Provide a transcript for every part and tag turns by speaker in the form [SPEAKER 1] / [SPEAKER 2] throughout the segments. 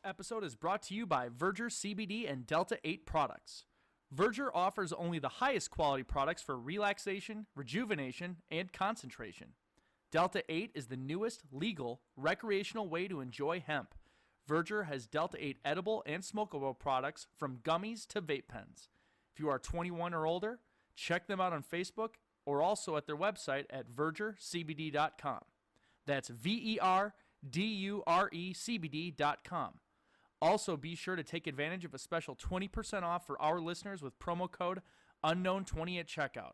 [SPEAKER 1] episode is brought to you by Verger CBD and Delta 8 products. Verger offers only the highest quality products for relaxation, rejuvenation, and concentration. Delta 8 is the newest, legal, recreational way to enjoy hemp. Verger has Delta 8 edible and smokable products from gummies to vape pens. If you are 21 or older, check them out on Facebook or also at their website at vergercbd.com. That's VERDURECBD.com. Also, be sure to take advantage of a special 20% off for our listeners with promo code UNKNOWN20 at checkout.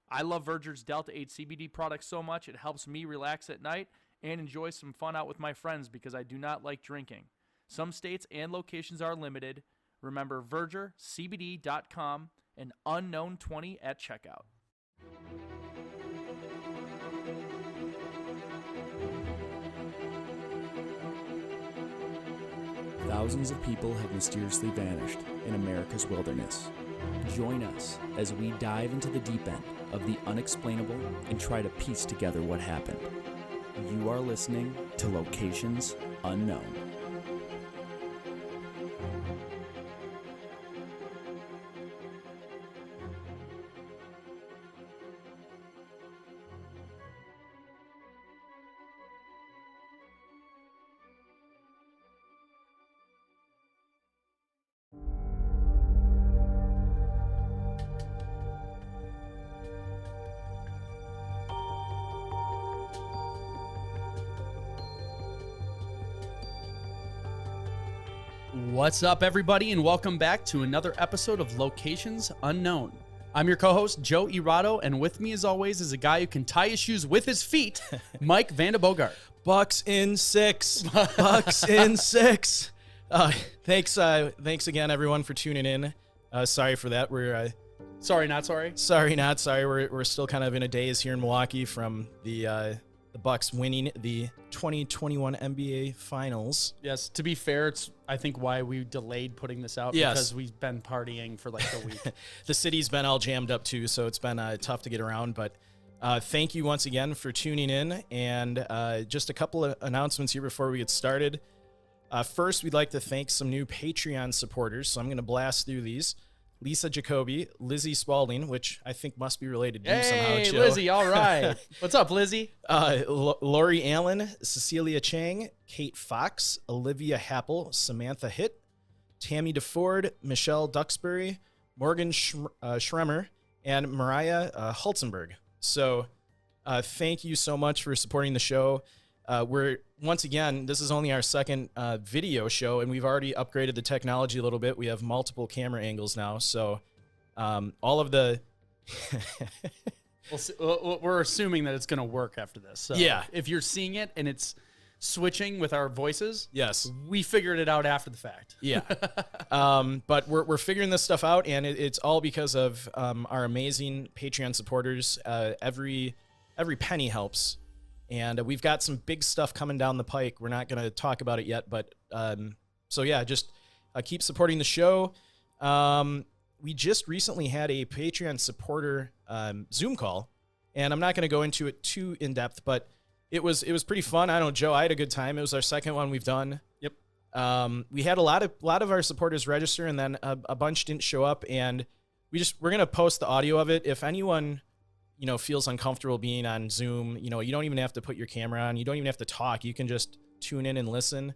[SPEAKER 1] I love Verger's Delta 8 CBD products so much it helps me relax at night and enjoy some fun out with my friends because I do not like drinking. Some states and locations are limited. Remember VergerCBD.com and UNKNOWN20 at checkout.
[SPEAKER 2] Thousands of people have mysteriously vanished in America's wilderness. Join us as we dive into the deep end of the unexplainable and try to piece together what happened. You are listening to Locations Unknown.
[SPEAKER 1] What's up, everybody, and welcome back to another episode of Locations Unknown. I'm your co-host, Joe Irado, and with me, as always, is a guy who can tie his shoes with his feet, Mike Vandebogart.
[SPEAKER 3] Bucks in six. Bucks in six. Thanks again, everyone, for tuning in. Sorry for that. We're
[SPEAKER 1] Sorry, not sorry.
[SPEAKER 3] sorry, not sorry. We're still kind of in a daze here in Milwaukee from the Bucks winning the 2021 NBA Finals.
[SPEAKER 1] Yes, to be fair, it's I think why we delayed putting this out because we've been partying for like a week.
[SPEAKER 3] The city's been all jammed up too, so it's been tough to get around. But thank you once again for tuning in. And just a couple of announcements here before we get started. First, we'd like to thank some new Patreon supporters. So I'm going to blast through these. Lisa Jacoby, Lizzie Spalding, which I think must be related to you somehow,
[SPEAKER 1] Hey,
[SPEAKER 3] Joe.
[SPEAKER 1] Lizzie, all right. What's up, Lizzie?
[SPEAKER 3] Lori Allen, Cecilia Chang, Kate Fox, Olivia Happel, Samantha Hitt, Tammy DeFord, Michelle Duxbury, Morgan Schremer, and Mariah Hulzenberg. So thank you so much for supporting the show. Once again, this is only our second video show, and we've already upgraded the technology a little bit. We have multiple camera angles now, so all of the...
[SPEAKER 1] We're assuming that it's going to work after this. So
[SPEAKER 3] yeah.
[SPEAKER 1] If you're seeing it and it's switching with our voices,
[SPEAKER 3] yes,
[SPEAKER 1] we figured it out after the fact.
[SPEAKER 3] Yeah. But we're figuring this stuff out, and it's all because of our amazing Patreon supporters. Every penny helps. And we've got some big stuff coming down the pike. We're not going to talk about it yet, but so yeah, just keep supporting the show. We just recently had a Patreon supporter Zoom call, and I'm not going to go into it too in depth, but it was pretty fun. I don't know, Joe, I had a good time. It was our second one we've done.
[SPEAKER 1] Yep.
[SPEAKER 3] We had a lot of our supporters register, and then a bunch didn't show up, and we're going to post the audio of it. If anyone feels uncomfortable being on Zoom, you don't even have to put your camera on. You don't even have to talk. You can just tune in and listen.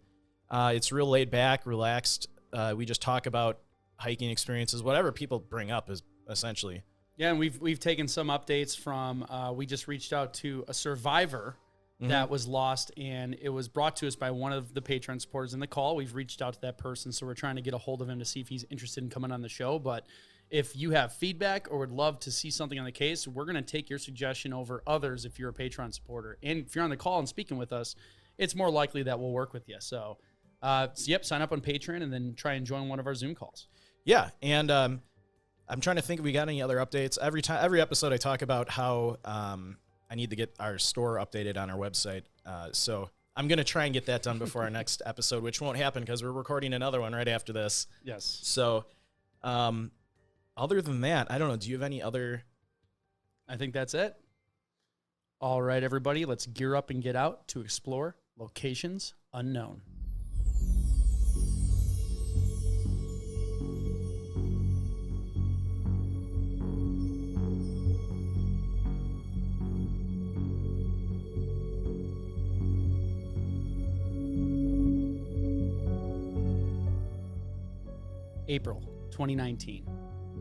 [SPEAKER 3] It's real laid back, relaxed. We just talk about hiking experiences, whatever people bring up is essentially.
[SPEAKER 1] Yeah, and we've taken some updates from, we just reached out to a survivor that was lost, and it was brought to us by one of the Patreon supporters in the call. We've reached out to that person, so we're trying to get a hold of him to see if he's interested in coming on the show, but if you have feedback or would love to see something on the case, we're going to take your suggestion over others if you're a Patreon supporter. And if you're on the call and speaking with us, it's more likely that we'll work with you. So, sign up on Patreon and then try and join one of our Zoom calls.
[SPEAKER 3] Yeah, and I'm trying to think if we got any other updates. Every episode I talk about how I need to get our store updated on our website. So I'm going to try and get that done before our next episode, which won't happen because we're recording another one right after this.
[SPEAKER 1] Yes.
[SPEAKER 3] So, other than that, I don't know. Do you have any other?
[SPEAKER 1] I think that's it. All right, everybody, let's gear up and get out to explore Locations Unknown. April 2019.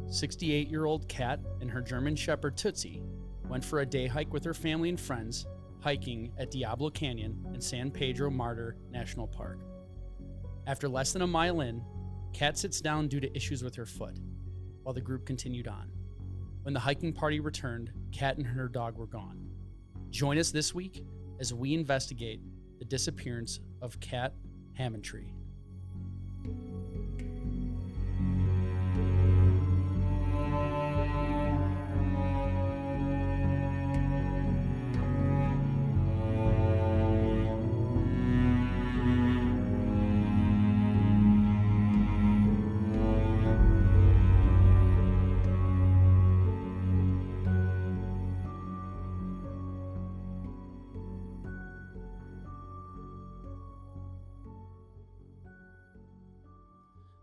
[SPEAKER 1] 68-year-old Kat and her German Shepherd Tootsie went for a day hike with her family and friends, hiking at Diablo Canyon in San Pedro Martir National Park. After less than a mile in, Kat sits down due to issues with her foot, while the group continued on. When the hiking party returned, Kat and her dog were gone. Join us this week as we investigate the disappearance of Kat Hammontre.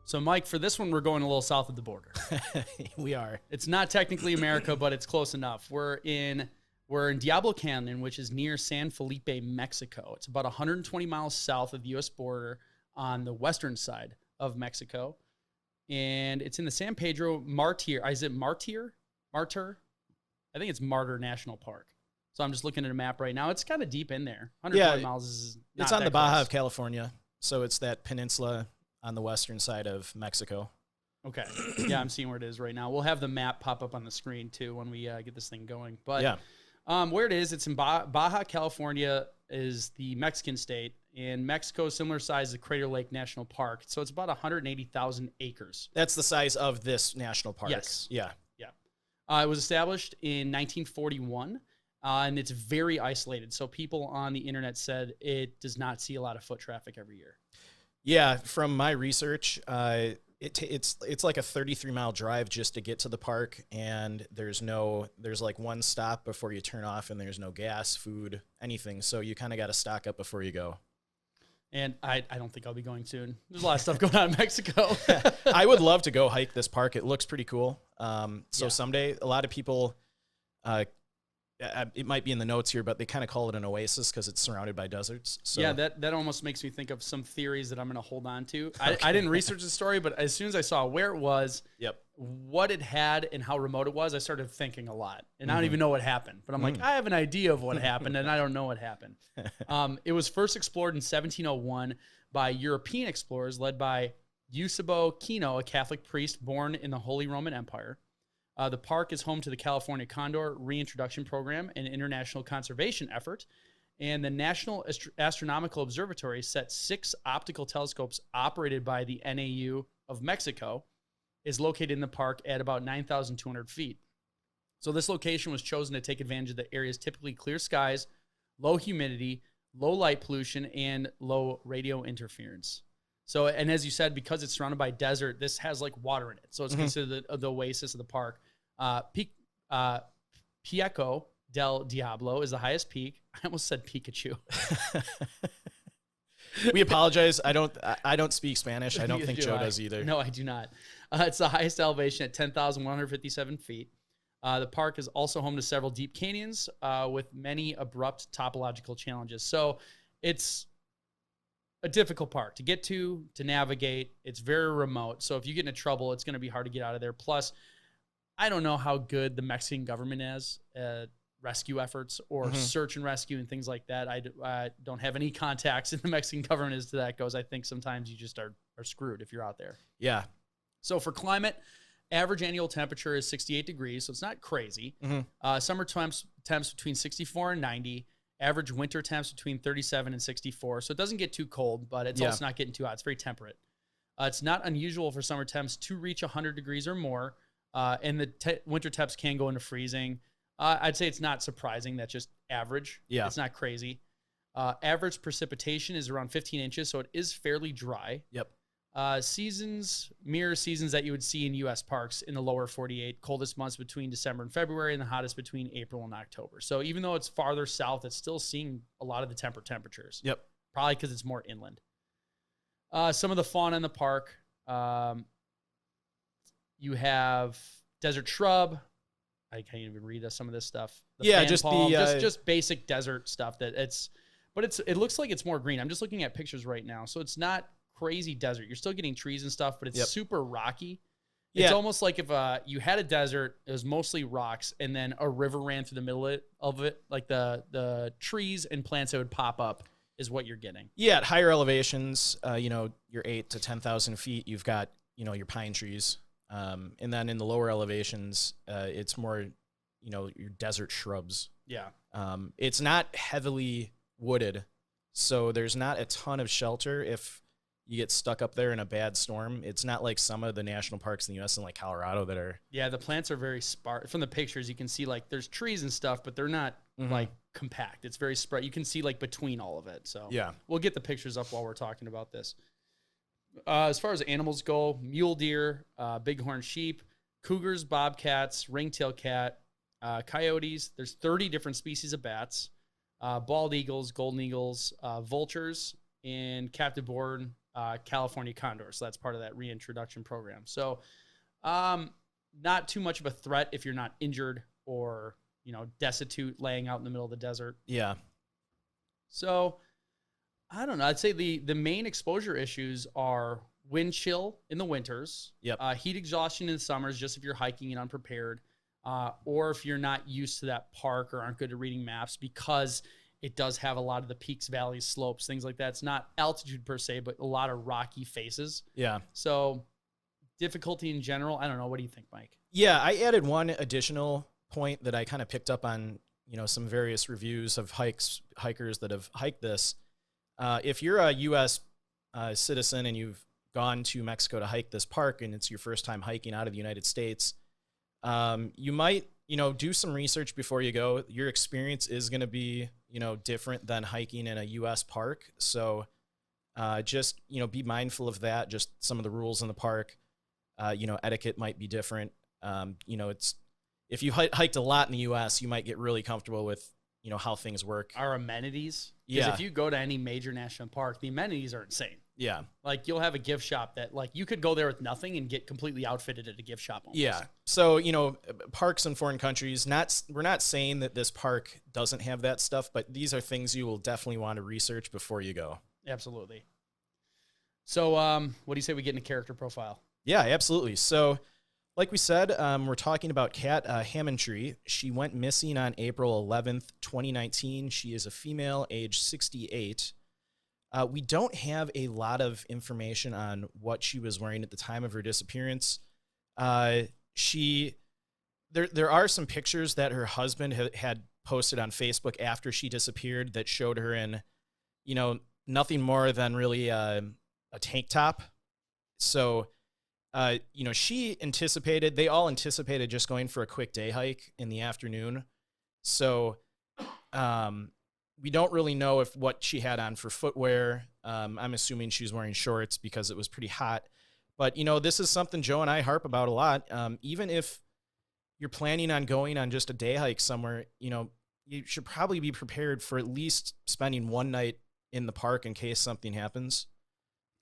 [SPEAKER 1] So, Mike, for this one, we're going a little south of the border.
[SPEAKER 3] We are.
[SPEAKER 1] It's not technically America, but it's close enough. We're in Diablo Canyon, which is near San Felipe, Mexico. It's about 120 miles south of the U.S. border on the western side of Mexico. And it's in the San Pedro Martir. Is it Martir? Martir? I think it's Martir National Park. So I'm just looking at a map right now. It's kind of deep in there. 120 miles is not
[SPEAKER 3] It's on
[SPEAKER 1] that
[SPEAKER 3] the Baja
[SPEAKER 1] close.
[SPEAKER 3] of California. So it's that peninsula on the western side of Mexico.
[SPEAKER 1] Okay. Yeah, I'm seeing where it is right now. We'll have the map pop up on the screen, too, when we get this thing going. But
[SPEAKER 3] Yeah.
[SPEAKER 1] where it is, it's in Baja California is the Mexican state. And Mexico is similar size to Crater Lake National Park. So it's about 180,000 acres.
[SPEAKER 3] That's the size of this national park.
[SPEAKER 1] Yes.
[SPEAKER 3] Yeah.
[SPEAKER 1] It was established in 1941, and it's very isolated. So people on the internet said it does not see a lot of foot traffic every year.
[SPEAKER 3] Yeah, from my research, it's like a 33-mile drive just to get to the park, and there's like one stop before you turn off, and there's no gas, food, anything. So you kind of got to stock up before you go.
[SPEAKER 1] And I don't think I'll be going soon. There's a lot of stuff going on in Mexico.
[SPEAKER 3] I would love to go hike this park. It looks pretty cool. So
[SPEAKER 1] Yeah.
[SPEAKER 3] someday, a lot of people, it might be in the notes here, but they kind of call it an oasis because it's surrounded by deserts. So.
[SPEAKER 1] Yeah, that almost makes me think of some theories that I'm going to hold on to. I didn't research the story, but as soon as I saw where it was, what it had, and how remote it was, I started thinking a lot. And I don't even know what happened. But I'm like, I have an idea of what happened, and I don't know what happened. It was first explored in 1701 by European explorers led by Eusebio Kino, a Catholic priest born in the Holy Roman Empire. The park is home to the California Condor Reintroduction Program, an international conservation effort. And the National Astronomical Observatory set 6 optical telescopes operated by the NAU of Mexico, is located in the park at about 9,200 feet. So this location was chosen to take advantage of the area's typically clear skies, low humidity, low light pollution, and low radio interference. So, and as you said, because it's surrounded by desert, this has like water in it. So it's considered the oasis of the park. Pico del Diablo is the highest peak. I almost said Pikachu.
[SPEAKER 3] We apologize. I don't speak Spanish. I don't think Joe does either.
[SPEAKER 1] No, I do not. It's the highest elevation at 10,157 feet. The park is also home to several deep canyons with many abrupt topological challenges. So it's a difficult park to get to navigate. It's very remote. So if you get into trouble, it's going to be hard to get out of there. Plus, I don't know how good the Mexican government is at rescue efforts or search and rescue and things like that. I don't have any contacts in the Mexican government as to that goes. I think sometimes you just are screwed if you're out there.
[SPEAKER 3] Yeah.
[SPEAKER 1] So for climate, average annual temperature is 68 degrees, so it's not crazy. Summer temps between 64 and 90. Average winter temps between 37 and 64. So it doesn't get too cold, but it's also not getting too hot. It's very temperate. It's not unusual for summer temps to reach 100 degrees or more, and the winter temps can go into freezing. I'd say it's not surprising. That's just average.
[SPEAKER 3] Yeah.
[SPEAKER 1] It's not crazy. Average precipitation is around 15 inches, so it is fairly dry.
[SPEAKER 3] Yep.
[SPEAKER 1] Seasons mirror seasons that you would see in U.S. parks in the lower 48. Coldest months between December and February, and the hottest between April and October. So even though it's farther south, it's still seeing a lot of the temperatures.
[SPEAKER 3] Yep.
[SPEAKER 1] Probably because it's more inland. Some of the fauna in the park. You have desert shrub. I can't even read some of this stuff. Fan
[SPEAKER 3] just
[SPEAKER 1] palm,
[SPEAKER 3] the
[SPEAKER 1] just basic desert stuff. It looks like it's more green. I'm just looking at pictures right now, so it's not crazy desert. You're still getting trees and stuff, but it's super rocky.
[SPEAKER 3] Yeah.
[SPEAKER 1] It's almost like if you had a desert, it was mostly rocks, and then a river ran through the middle of it, like the trees and plants that would pop up is what you're getting.
[SPEAKER 3] Yeah, at higher elevations, you're 8 to 10,000 feet, you've got, your pine trees. And then in the lower elevations, it's more, your desert shrubs.
[SPEAKER 1] Yeah.
[SPEAKER 3] It's not heavily wooded, so there's not a ton of shelter if you get stuck up there in a bad storm. It's not like some of the national parks in the U.S. and like Colorado that are.
[SPEAKER 1] Yeah, the plants are very sparse. From the pictures, you can see like there's trees and stuff, but they're not like compact. It's very spread. You can see like between all of it. So
[SPEAKER 3] yeah,
[SPEAKER 1] we'll get the pictures up while we're talking about this. As far as animals go, mule deer, bighorn sheep, cougars, bobcats, ringtail cat, coyotes. There's 30 different species of bats, bald eagles, golden eagles, vultures, and captive born California condors. So that's part of that reintroduction program. So not too much of a threat if you're not injured or, destitute laying out in the middle of the desert.
[SPEAKER 3] Yeah.
[SPEAKER 1] So I don't know. I'd say the main exposure issues are wind chill in the winters, heat exhaustion in the summers, just if you're hiking and unprepared, or if you're not used to that park or aren't good at reading maps, because it does have a lot of the peaks, valleys, slopes, things like that. It's not altitude per se, but a lot of rocky faces.
[SPEAKER 3] Yeah.
[SPEAKER 1] So difficulty in general. I don't know. What do you think, Mike?
[SPEAKER 3] Yeah, I added one additional point that I kind of picked up on, some various reviews of hikers that have hiked this. If you're a U.S. Citizen and you've gone to Mexico to hike this park and it's your first time hiking out of the United States, you might, do some research before you go. Your experience is going to be, different than hiking in a U.S. park. So just, be mindful of that. Just some of the rules in the park, etiquette might be different. It's if you hiked a lot in the U.S., you might get really comfortable with, how things work.
[SPEAKER 1] Our amenities.
[SPEAKER 3] Yeah.
[SPEAKER 1] Because if you go to any major national park, the amenities are insane.
[SPEAKER 3] Yeah.
[SPEAKER 1] Like you'll have a gift shop that like you could go there with nothing and get completely outfitted at a gift shop almost.
[SPEAKER 3] Yeah. So, parks in foreign countries, we're not saying that this park doesn't have that stuff, but these are things you will definitely want to research before you go.
[SPEAKER 1] Absolutely. So, what do you say we get into character profile?
[SPEAKER 3] Yeah, absolutely. So, like we said, we're talking about Kat Hammontre. She went missing on April 11th, 2019. She is a female, age 68. We don't have a lot of information on what she was wearing at the time of her disappearance. There are some pictures that her husband had posted on Facebook after she disappeared that showed her in, nothing more than really a tank top. So, they all anticipated just going for a quick day hike in the afternoon. So, we don't really know what she had on for footwear. I'm assuming she was wearing shorts because it was pretty hot. But, this is something Joe and I harp about a lot. Even if you're planning on going on just a day hike somewhere, you should probably be prepared for at least spending one night in the park in case something happens.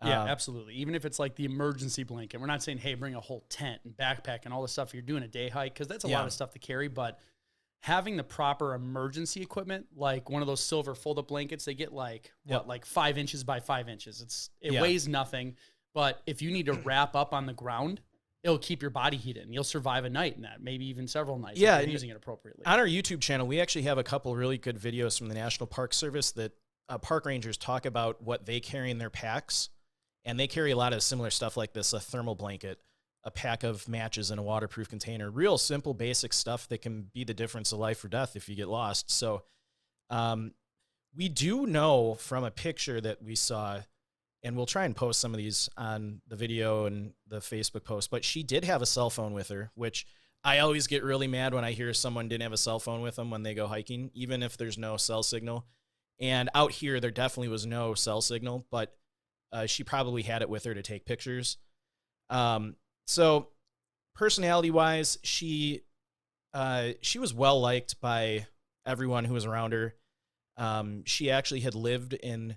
[SPEAKER 1] Yeah, absolutely. Even if it's like the emergency blanket. We're not saying, hey, bring a whole tent and backpack and all this stuff if you're doing a day hike, because that's a lot of stuff to carry. But having the proper emergency equipment, like one of those silver fold-up blankets, they get like 5 inches by 5 inches. It weighs nothing, but if you need to wrap up on the ground, it'll keep your body heated, and you'll survive a night in that, maybe even several nights if you're using it appropriately.
[SPEAKER 3] On our YouTube channel, we actually have a couple really good videos from the National Park Service that park rangers talk about what they carry in their packs, and they carry a lot of similar stuff like this: a thermal blanket, a pack of matches, and a waterproof container. Real simple, basic stuff that can be the difference of life or death if you get lost. So we do know from a picture that we saw, and we'll try and post some of these on the video and the Facebook post, but she did have a cell phone with her, which I always get really mad when I hear someone didn't have a cell phone with them when they go hiking, even if there's no cell signal. And out here, there definitely was no cell signal, but she probably had it with her to take pictures. So personality-wise, she was well-liked by everyone who was around her. She actually had lived in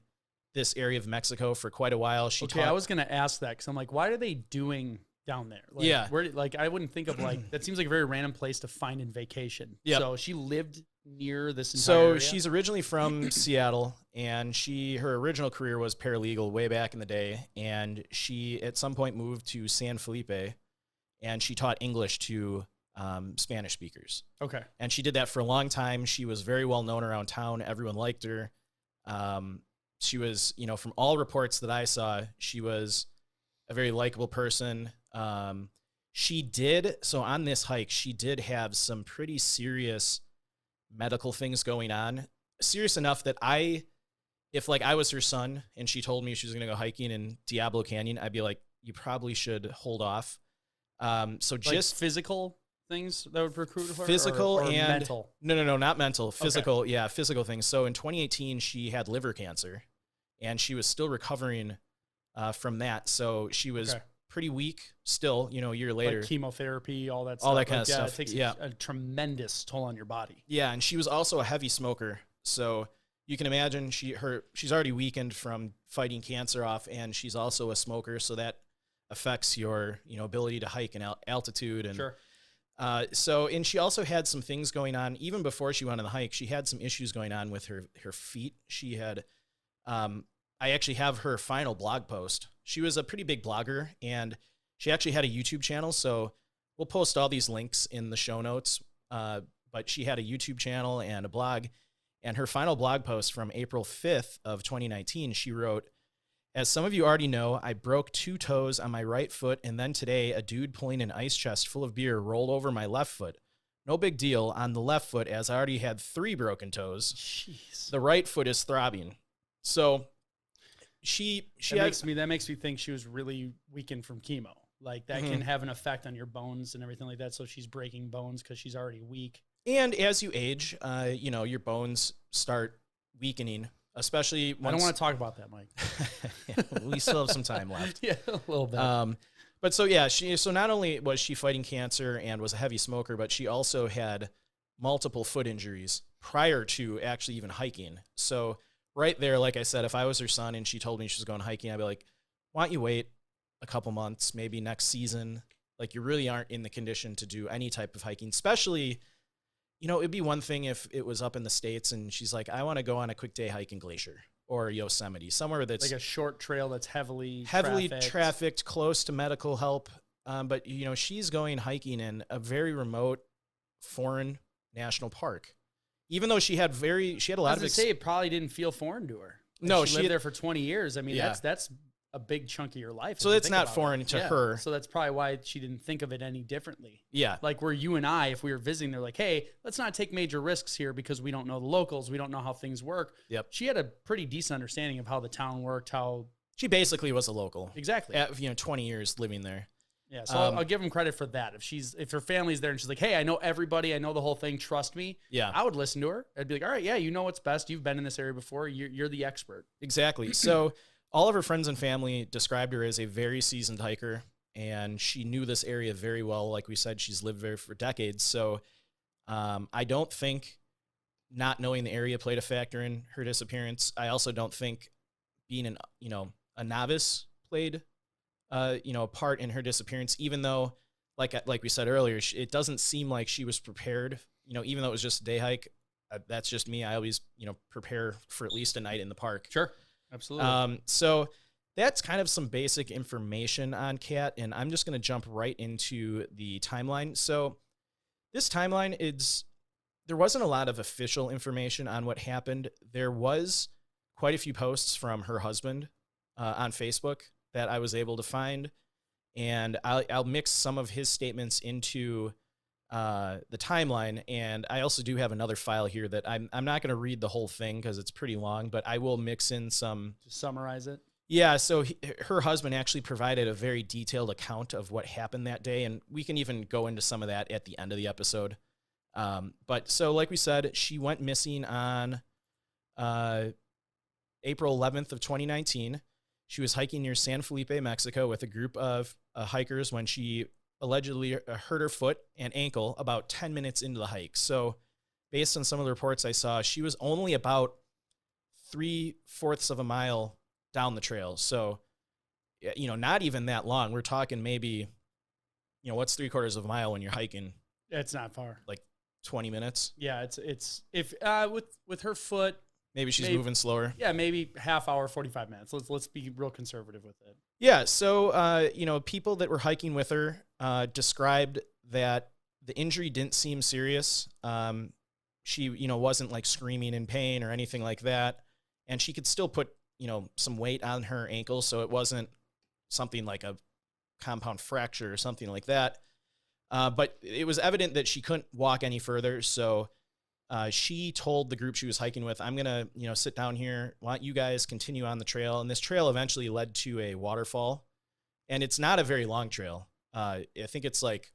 [SPEAKER 3] this area of Mexico for quite a while.
[SPEAKER 1] I was going to ask that because I'm like, what are they doing down there? Like, I wouldn't think of that seems like a very random place to find in vacation.
[SPEAKER 3] Yep.
[SPEAKER 1] So she lived near this entire
[SPEAKER 3] So
[SPEAKER 1] area?
[SPEAKER 3] she's originally from Seattle, and her original career was paralegal way back in the day, and she at some point moved to San Felipe, and she taught English to Spanish speakers.
[SPEAKER 1] Okay.
[SPEAKER 3] And she did that for a long time. She was very well known around town. Everyone liked her. She was, from all reports that I saw, she was a very likable person. So on this hike, she did have some pretty serious medical things going on. Serious enough that if I was her son and she told me she was going to go hiking in Diablo Canyon, I'd be like, you probably should hold off. So just
[SPEAKER 1] physical things that would recruit her?
[SPEAKER 3] Physical
[SPEAKER 1] or
[SPEAKER 3] and
[SPEAKER 1] mental?
[SPEAKER 3] No, not mental. Physical, okay. Yeah, physical things. So in 2018, she had liver cancer, and she was still recovering from that. So she was pretty weak still, a year later.
[SPEAKER 1] Like chemotherapy, all that stuff.
[SPEAKER 3] All that kind of stuff.
[SPEAKER 1] It takes a tremendous toll on your body.
[SPEAKER 3] Yeah, and she was also a heavy smoker. So you can imagine she's already weakened from fighting cancer off, and she's also a smoker. So that affects your, ability to hike in altitude. And
[SPEAKER 1] sure.
[SPEAKER 3] And she also had some things going on even before she went on the hike. She had some issues going on with her feet. She had, I actually have her final blog post. She was a pretty big blogger, and she actually had a YouTube channel. So we'll post all these links in the show notes. But she had a YouTube channel and a blog, and her final blog post from April 5th of 2019, she wrote, "As some of you already know, I broke 2 toes on my right foot, and then today a dude pulling an ice chest full of beer rolled over my left foot. No big deal on the left foot, as I already had 3 broken toes.
[SPEAKER 1] Jeez.
[SPEAKER 3] The right foot is throbbing." So
[SPEAKER 1] that makes me think she was really weakened from chemo. Like that can have an effect on your bones and everything like that. So she's breaking bones because she's already weak.
[SPEAKER 3] And as you age, your bones start weakening. Especially once...
[SPEAKER 1] I don't want to talk about that, Mike.
[SPEAKER 3] Yeah, we still have some time left.
[SPEAKER 1] Yeah, a little bit.
[SPEAKER 3] But so, yeah, so not only was she fighting cancer and was a heavy smoker, but she also had multiple foot injuries prior to actually even hiking. So right there, like I said, if I was her son and she told me she was going hiking, I'd be like, why don't you wait a couple months, maybe next season? Like, you really aren't in the condition to do any type of hiking, especially... it'd be one thing if it was up in the States and she's like, I want to go on a quick day hike in Glacier or Yosemite, somewhere that's
[SPEAKER 1] like a short trail that's heavily
[SPEAKER 3] trafficked, close to medical help. But she's going hiking in a very remote foreign national park, even though she had a lot of.
[SPEAKER 1] It probably didn't feel foreign to her.
[SPEAKER 3] No,
[SPEAKER 1] she lived there for 20 years. I mean, that's a big chunk of your life.
[SPEAKER 3] So that's not foreign to her.
[SPEAKER 1] So that's probably why she didn't think of it any differently.
[SPEAKER 3] Yeah.
[SPEAKER 1] Like where you and I, if we were visiting, they're like, hey, let's not take major risks here because we don't know the locals. We don't know how things work.
[SPEAKER 3] Yep.
[SPEAKER 1] She had a pretty decent understanding of how the town worked, how...
[SPEAKER 3] She basically was a local.
[SPEAKER 1] Exactly.
[SPEAKER 3] 20 years living there.
[SPEAKER 1] Yeah, so I'll give him credit for that. If her family's there and she's like, hey, I know everybody, I know the whole thing, trust me.
[SPEAKER 3] Yeah.
[SPEAKER 1] I would listen to her. I'd be like, all right, yeah, you know what's best. You've been in this area before. You're the expert.
[SPEAKER 3] Exactly. So... all of her friends and family described her as a very seasoned hiker, and she knew this area very well. Like we said, she's lived there for decades. So I don't think not knowing the area played a factor in her disappearance. I also don't think being a novice played a part in her disappearance, even though, like we said earlier, it doesn't seem like she was prepared. Even though it was just a day hike, that's just me. I always, prepare for at least a night in the park.
[SPEAKER 1] Sure. Absolutely.
[SPEAKER 3] So that's kind of some basic information on Kat, and I'm just going to jump right into the timeline. So this timeline there wasn't a lot of official information on what happened. There was quite a few posts from her husband on Facebook that I was able to find, and I'll mix some of his statements into the timeline, and I also do have another file here that I'm not going to read the whole thing because it's pretty long, but I will mix in some...
[SPEAKER 1] To summarize it?
[SPEAKER 3] Yeah, so her husband actually provided a very detailed account of what happened that day, and we can even go into some of that at the end of the episode. But so, like we said, she went missing on April 11th of 2019. She was hiking near San Felipe, Mexico with a group of hikers when she allegedly hurt her foot and ankle about 10 minutes into the hike. So based on some of the reports I saw, she was only about 3/4 of a mile down the trail. So, not even that long. We're talking maybe, what's 3/4 of a mile when you're hiking?
[SPEAKER 1] It's not far.
[SPEAKER 3] Like 20 minutes.
[SPEAKER 1] Yeah, it's if with her foot,
[SPEAKER 3] Maybe she's moving slower.
[SPEAKER 1] Yeah, maybe half hour, 45 minutes. Let's be real conservative with it.
[SPEAKER 3] Yeah, so people that were hiking with her described that the injury didn't seem serious. She wasn't like screaming in pain or anything like that, and she could still put some weight on her ankle, so it wasn't something like a compound fracture or something like that. But it was evident that she couldn't walk any further, so she told the group she was hiking with, I'm going to, sit down here, want you guys continue on the trail. And this trail eventually led to a waterfall, and it's not a very long trail. I think it's like,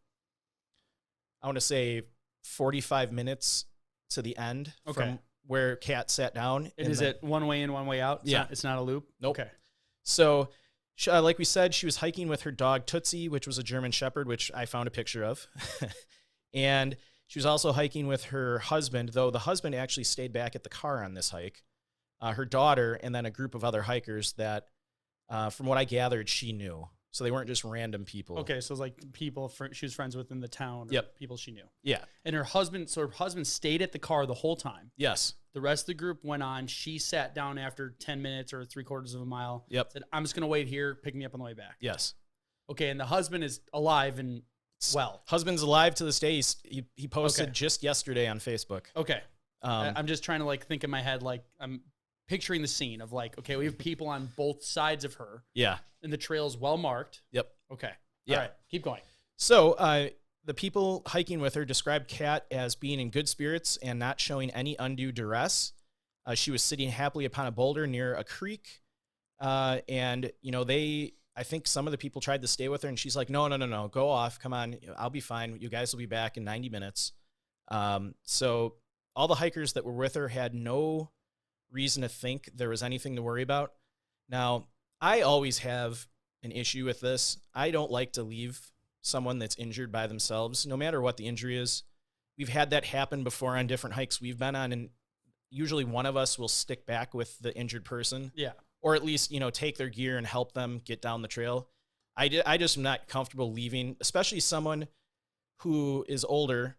[SPEAKER 3] I want to say 45 minutes to the end from where Kat sat down.
[SPEAKER 1] And is it one way in, one way out? It's not a loop?
[SPEAKER 3] Nope.
[SPEAKER 1] Okay.
[SPEAKER 3] So like we said, she was hiking with her dog Tootsie, which was a German Shepherd, which I found a picture of. And she was also hiking with her husband, though the husband actually stayed back at the car on this hike. Her daughter, and then a group of other hikers that, from what I gathered, she knew. So they weren't just random people.
[SPEAKER 1] Okay, so it's like people she was friends with in the town.
[SPEAKER 3] Yep.
[SPEAKER 1] People she knew.
[SPEAKER 3] Yeah.
[SPEAKER 1] And her husband stayed at the car the whole time.
[SPEAKER 3] Yes.
[SPEAKER 1] The rest of the group went on. She sat down after 10 minutes or 3/4 of a mile.
[SPEAKER 3] Yep.
[SPEAKER 1] Said, I'm just going to wait here, pick me up on the way back.
[SPEAKER 3] Yes.
[SPEAKER 1] Okay, and the husband is alive and well.
[SPEAKER 3] Husband's alive to this day. He posted just yesterday on Facebook.
[SPEAKER 1] Okay. I'm just trying to like think in my head, like I'm picturing the scene of like, okay, we have people on both sides of her.
[SPEAKER 3] Yeah.
[SPEAKER 1] And the trail's well marked.
[SPEAKER 3] Yep.
[SPEAKER 1] Okay.
[SPEAKER 3] Yeah.
[SPEAKER 1] All right. Keep going.
[SPEAKER 3] So the people hiking with her described Kat as being in good spirits and not showing any undue duress. She was sitting happily upon a boulder near a creek. And, I think some of the people tried to stay with her, and she's like, no, go off. Come on. I'll be fine. You guys will be back in 90 minutes. So all the hikers that were with her had no reason to think there was anything to worry about. Now, I always have an issue with this. I don't like to leave someone that's injured by themselves, no matter what the injury is. We've had that happen before on different hikes we've been on, and usually one of us will stick back with the injured person. Yeah. Or at least, take their gear and help them get down the trail. I just am not comfortable leaving, especially someone who is older,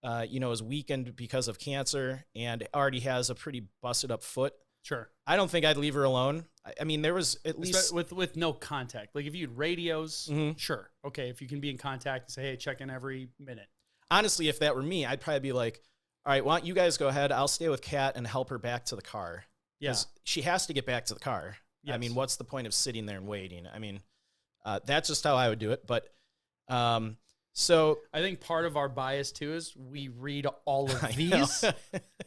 [SPEAKER 3] is weakened because of cancer and already has a pretty busted up foot. Sure. I don't think I'd leave her alone. I mean, there was at least
[SPEAKER 1] with no contact. Like if you had radios, sure. Okay. If you can be in contact and say, hey, check in every minute.
[SPEAKER 3] Honestly, if that were me, I'd probably be like, all right, why don't you guys go ahead? I'll stay with Kat and help her back to the car. Yeah. She has to get back to the car. Yes. I mean, what's the point of sitting there and waiting? I mean, that's just how I would do it. But so
[SPEAKER 1] I think part of our bias too is we read all of these.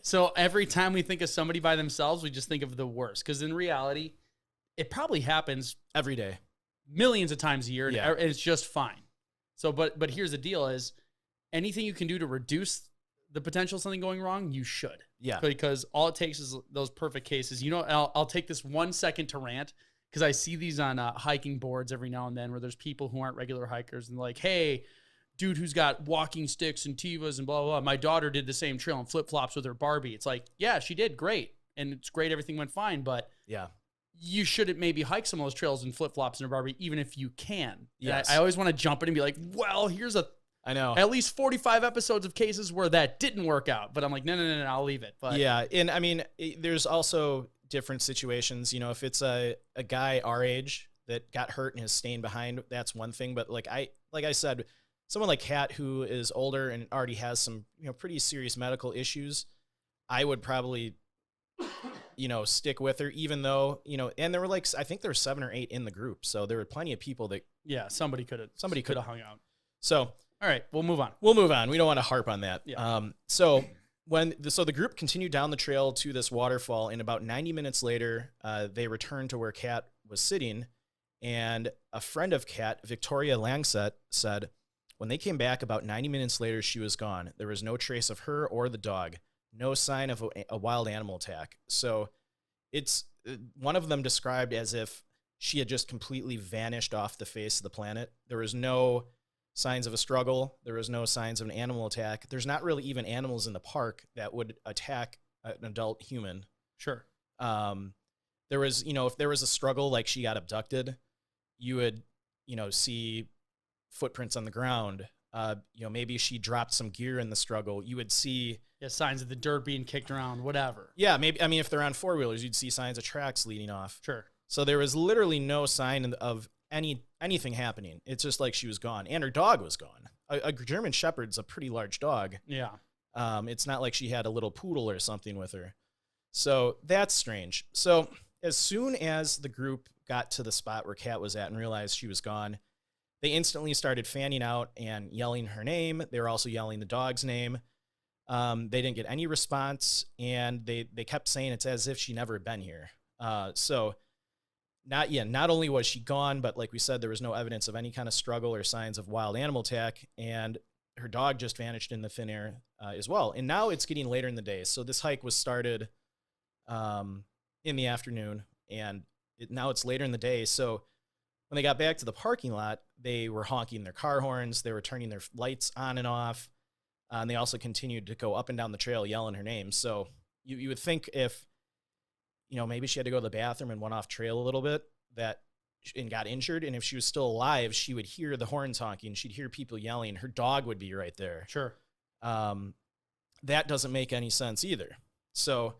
[SPEAKER 1] So every time we think of somebody by themselves, we just think of the worst. Because in reality, it probably happens
[SPEAKER 3] every day,
[SPEAKER 1] millions of times a year, and it's just fine. So, but here's the deal: is anything you can do to reduce the potential of something going wrong, you should. Yeah. Because all it takes is those perfect cases. I'll take this 1 second to rant because I see these on hiking boards every now and then where there's people who aren't regular hikers and like, hey, dude who's got walking sticks and Tevas and blah, blah, blah. My daughter did the same trail and flip-flops with her Barbie. It's like, yeah, she did great. And it's great. Everything went fine. But yeah, you shouldn't maybe hike some of those trails in flip-flops and her Barbie, even if you can. Yes. I always want to jump in and be like, well, here's at least 45 episodes of cases where that didn't work out. But I'm like, no, I'll leave it. But
[SPEAKER 3] yeah, and I mean, there's also different situations. If it's a guy our age that got hurt and is staying behind, that's one thing. But like I said, someone like Kat who is older and already has some pretty serious medical issues, I would probably stick with her, even though and there were I think there were 7 or 8 in the group, so there were plenty of people that somebody could have hung out. So.
[SPEAKER 1] All right, we'll move on.
[SPEAKER 3] We don't want to harp on that. Yeah. So the group continued down the trail to this waterfall, and about 90 minutes later, they returned to where Kat was sitting, and a friend of Kat, Victoria Langset, said when they came back about 90 minutes later, she was gone. There was no trace of her or the dog, no sign of a wild animal attack. So it's one of them described as if she had just completely vanished off the face of the planet. There was no signs of a struggle. There was no signs of an animal attack. There's not really even animals in the park that would attack an adult human. Sure. There was, if there was a struggle, like she got abducted, you would, see footprints on the ground, maybe she dropped some gear in the struggle, you would see
[SPEAKER 1] signs of the dirt being kicked around, whatever.
[SPEAKER 3] Yeah, maybe. I mean, if they're on four-wheelers, you'd see signs of tracks leading off.
[SPEAKER 1] Sure.
[SPEAKER 3] So there was literally no sign of anything happening. It's just like she was gone, and her dog was gone. A German Shepherd's a pretty large dog.
[SPEAKER 1] Yeah.
[SPEAKER 3] It's not like she had a little poodle or something with her. So that's strange. So as soon as the group got to the spot where Kat was at and realized she was gone, they instantly started fanning out and yelling her name. They were also yelling the dog's name. They didn't get any response, and they kept saying it's as if she never had been here. So not only was she gone, but like we said, there was no evidence of any kind of struggle or signs of wild animal attack, and her dog just vanished in the thin air as well. And now it's getting later in the day. So this hike was started in the afternoon, and now it's later in the day. So when they got back to the parking lot, they were honking their car horns. They were turning their lights on and off. And they also continued to go up and down the trail yelling her name. So you would think if, maybe she had to go to the bathroom and went off trail a little bit and got injured. And if she was still alive, she would hear the horns honking. She'd hear people yelling. Her dog would be right there.
[SPEAKER 1] Sure.
[SPEAKER 3] That doesn't make any sense either. So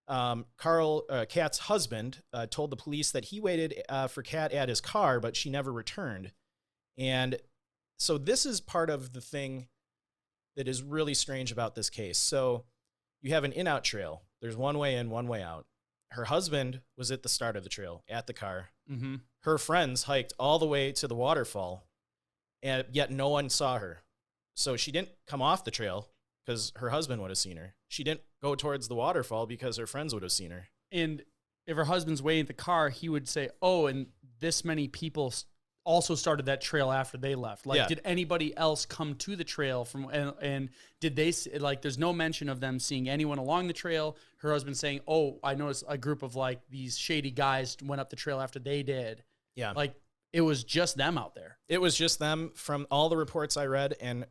[SPEAKER 3] Kat's husband told the police that he waited for Kat at his car, but she never returned. And so this is part of the thing that is really strange about this case. So you have an in-out trail. There's one way in, one way out. Her husband was at the start of the trail at the car.
[SPEAKER 1] Mm-hmm.
[SPEAKER 3] Her friends hiked all the way to the waterfall, and yet no one saw her. So she didn't come off the trail because her husband would have seen her. She didn't go towards the waterfall because her friends would have seen her.
[SPEAKER 1] And if her husband's waiting at the car, he would say, oh, and this many people also started that trail after they left. Like, did anybody else come to the trail and did they, like, there's no mention of them seeing anyone along the trail. Her husband saying, oh, I noticed a group of like these shady guys went up the trail after they did.
[SPEAKER 3] Yeah.
[SPEAKER 1] Like, it was just them out there.
[SPEAKER 3] It was just them from all the reports I read, and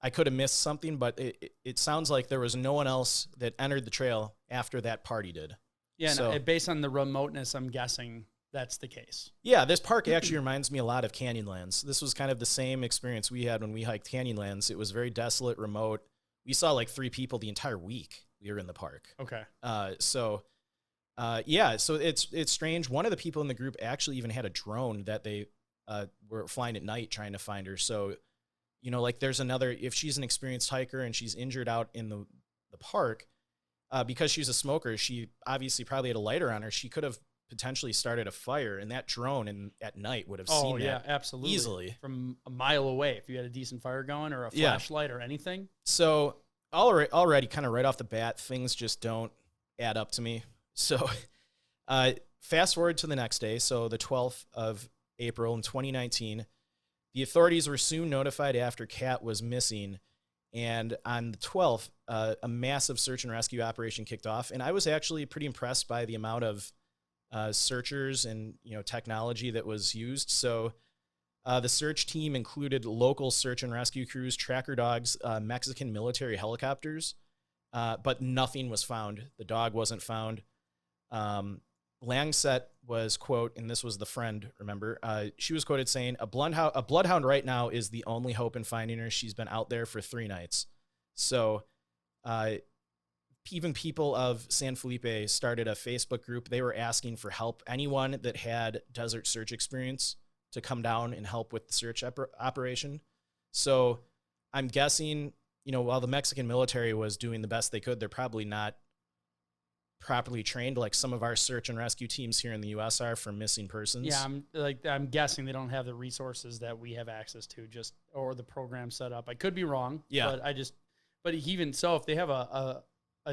[SPEAKER 3] I could have missed something, but it sounds like there was no one else that entered the trail after that party did.
[SPEAKER 1] Yeah, so, based on the remoteness, I'm guessing that's the case.
[SPEAKER 3] Yeah, this park actually reminds me a lot of Canyonlands. This was kind of the same experience we had when we hiked Canyonlands. It was very desolate, remote. We saw like 3 people the entire week we were in the park.
[SPEAKER 1] Okay.
[SPEAKER 3] So it's strange. One of the people in the group actually even had a drone that they were flying at night trying to find her. So, like there's another, if she's an experienced hiker and she's injured out in the park, because she's a smoker, she obviously probably had a lighter on her. She could have potentially started a fire, and that drone at night would have seen that
[SPEAKER 1] absolutely.
[SPEAKER 3] Easily.
[SPEAKER 1] From a mile away if you had a decent fire going or a flashlight or anything.
[SPEAKER 3] So already kind of right off the bat, things just don't add up to me. So fast forward to the next day, so the 12th of April in 2019, the authorities were soon notified after Kat was missing, and on the 12th, a massive search and rescue operation kicked off, and I was actually pretty impressed by the amount of searchers and technology that was used. So the search team included local search and rescue crews, tracker dogs, Mexican military helicopters, but nothing was found. The dog wasn't found. Langset was, quote, and this was the friend, remember, she was quoted saying, a bloodhound right now is the only hope in finding her. She's been out there for 3 nights. So even people of San Felipe started a Facebook group. They were asking for help. Anyone that had desert search experience to come down and help with the search operation. So I'm guessing, while the Mexican military was doing the best they could, they're probably not properly trained like some of our search and rescue teams here in the U.S. are for missing persons.
[SPEAKER 1] Yeah, I'm guessing they don't have the resources that we have access to, or the program set up. I could be wrong.
[SPEAKER 3] Yeah,
[SPEAKER 1] but even so, if they have a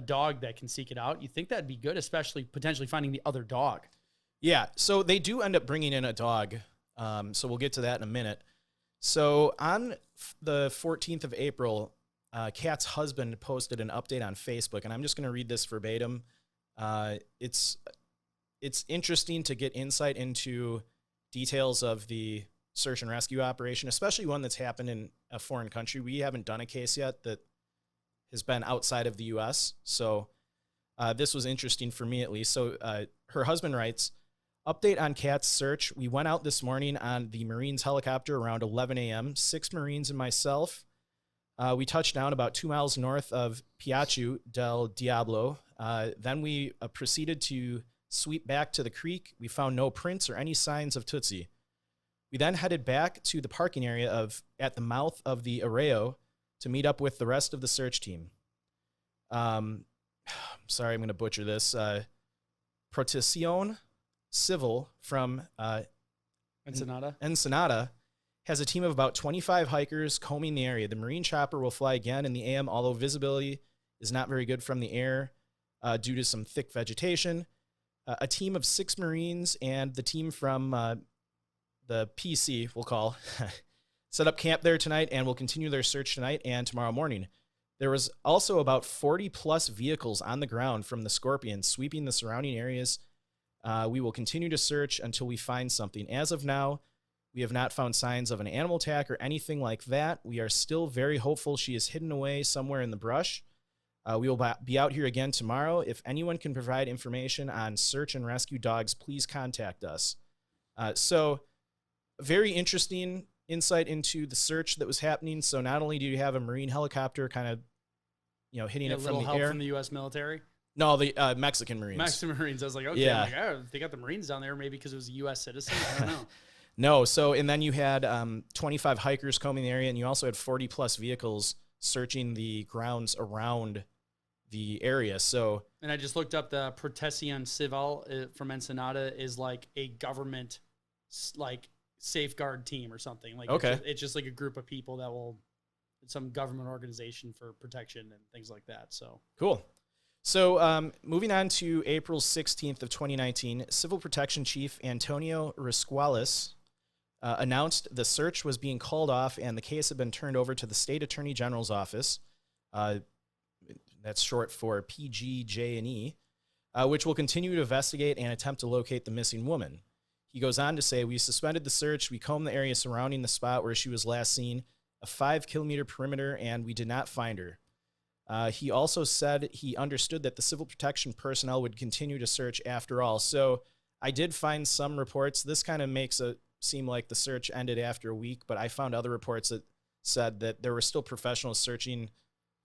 [SPEAKER 1] dog that can seek it out, you think that'd be good, especially potentially finding the other dog.
[SPEAKER 3] Yeah, so they do end up bringing in a dog. So we'll get to that in a minute. So on the 14th of April, Kat's husband posted an update on Facebook, and I'm just going to read this verbatim. It's interesting to get insight into details of the search and rescue operation, especially one that's happened in a foreign country. We haven't done a case yet that has been outside of the U.S., so this was interesting for me at least. So her husband writes, Update on Kat's search. We went out this morning on the Marines helicopter around 11 a.m., 6 Marines and myself. We touched down about 2 miles north of Piachu del Diablo. Then we proceeded to sweep back to the creek. We found no prints or any signs of Tootsie. We then headed back to the parking area at the mouth of the Arroyo to meet up with the rest of the search team. Sorry, I'm going to butcher this. Protección Civil from Ensenada has a team of about 25 hikers combing the area. The Marine chopper will fly again in the AM, although visibility is not very good from the air due to some thick vegetation. A team of 6 Marines and the team from the PC, we'll call, set up camp there tonight and will continue their search tonight and tomorrow morning. There was also about 40-plus vehicles on the ground from the Scorpion sweeping the surrounding areas. We will continue to search until we find something. As of now, we have not found signs of an animal attack or anything like that. We are still very hopeful she is hidden away somewhere in the brush. We will be out here again tomorrow. If anyone can provide information on search and rescue dogs, please contact us. So, very interesting insight into the search that was happening. So not only do you have a Marine helicopter kind of, hitting it from the
[SPEAKER 1] help
[SPEAKER 3] air.
[SPEAKER 1] From the U.S. military?
[SPEAKER 3] No, the Mexican Marines.
[SPEAKER 1] Mexican Marines. I was like, okay,
[SPEAKER 3] yeah.
[SPEAKER 1] They got the Marines down there maybe because it was a U.S. citizen. I don't know.
[SPEAKER 3] No, and then you had 25 hikers combing the area, and you also had 40-plus vehicles searching the grounds around the area. So,
[SPEAKER 1] and I just looked up the Protección Civil from Ensenada is like a government safeguard team or something. Like
[SPEAKER 3] okay.
[SPEAKER 1] It's just like a group of people that will, some government organization for protection and things like that. So
[SPEAKER 3] cool. So moving on to April 16th of 2019, Civil Protection Chief Antonio Risquales announced the search was being called off and the case had been turned over to the State Attorney General's office. That's short for PGJ&E, which will continue to investigate and attempt to locate the missing woman. He goes on to say, we suspended the search, we combed the area surrounding the spot where she was last seen, a 5-kilometer perimeter, and we did not find her. He also said he understood that the civil protection personnel would continue to search after all. So I did find some reports. This kind of makes it seem like the search ended after a week, but I found other reports that said that there were still professionals searching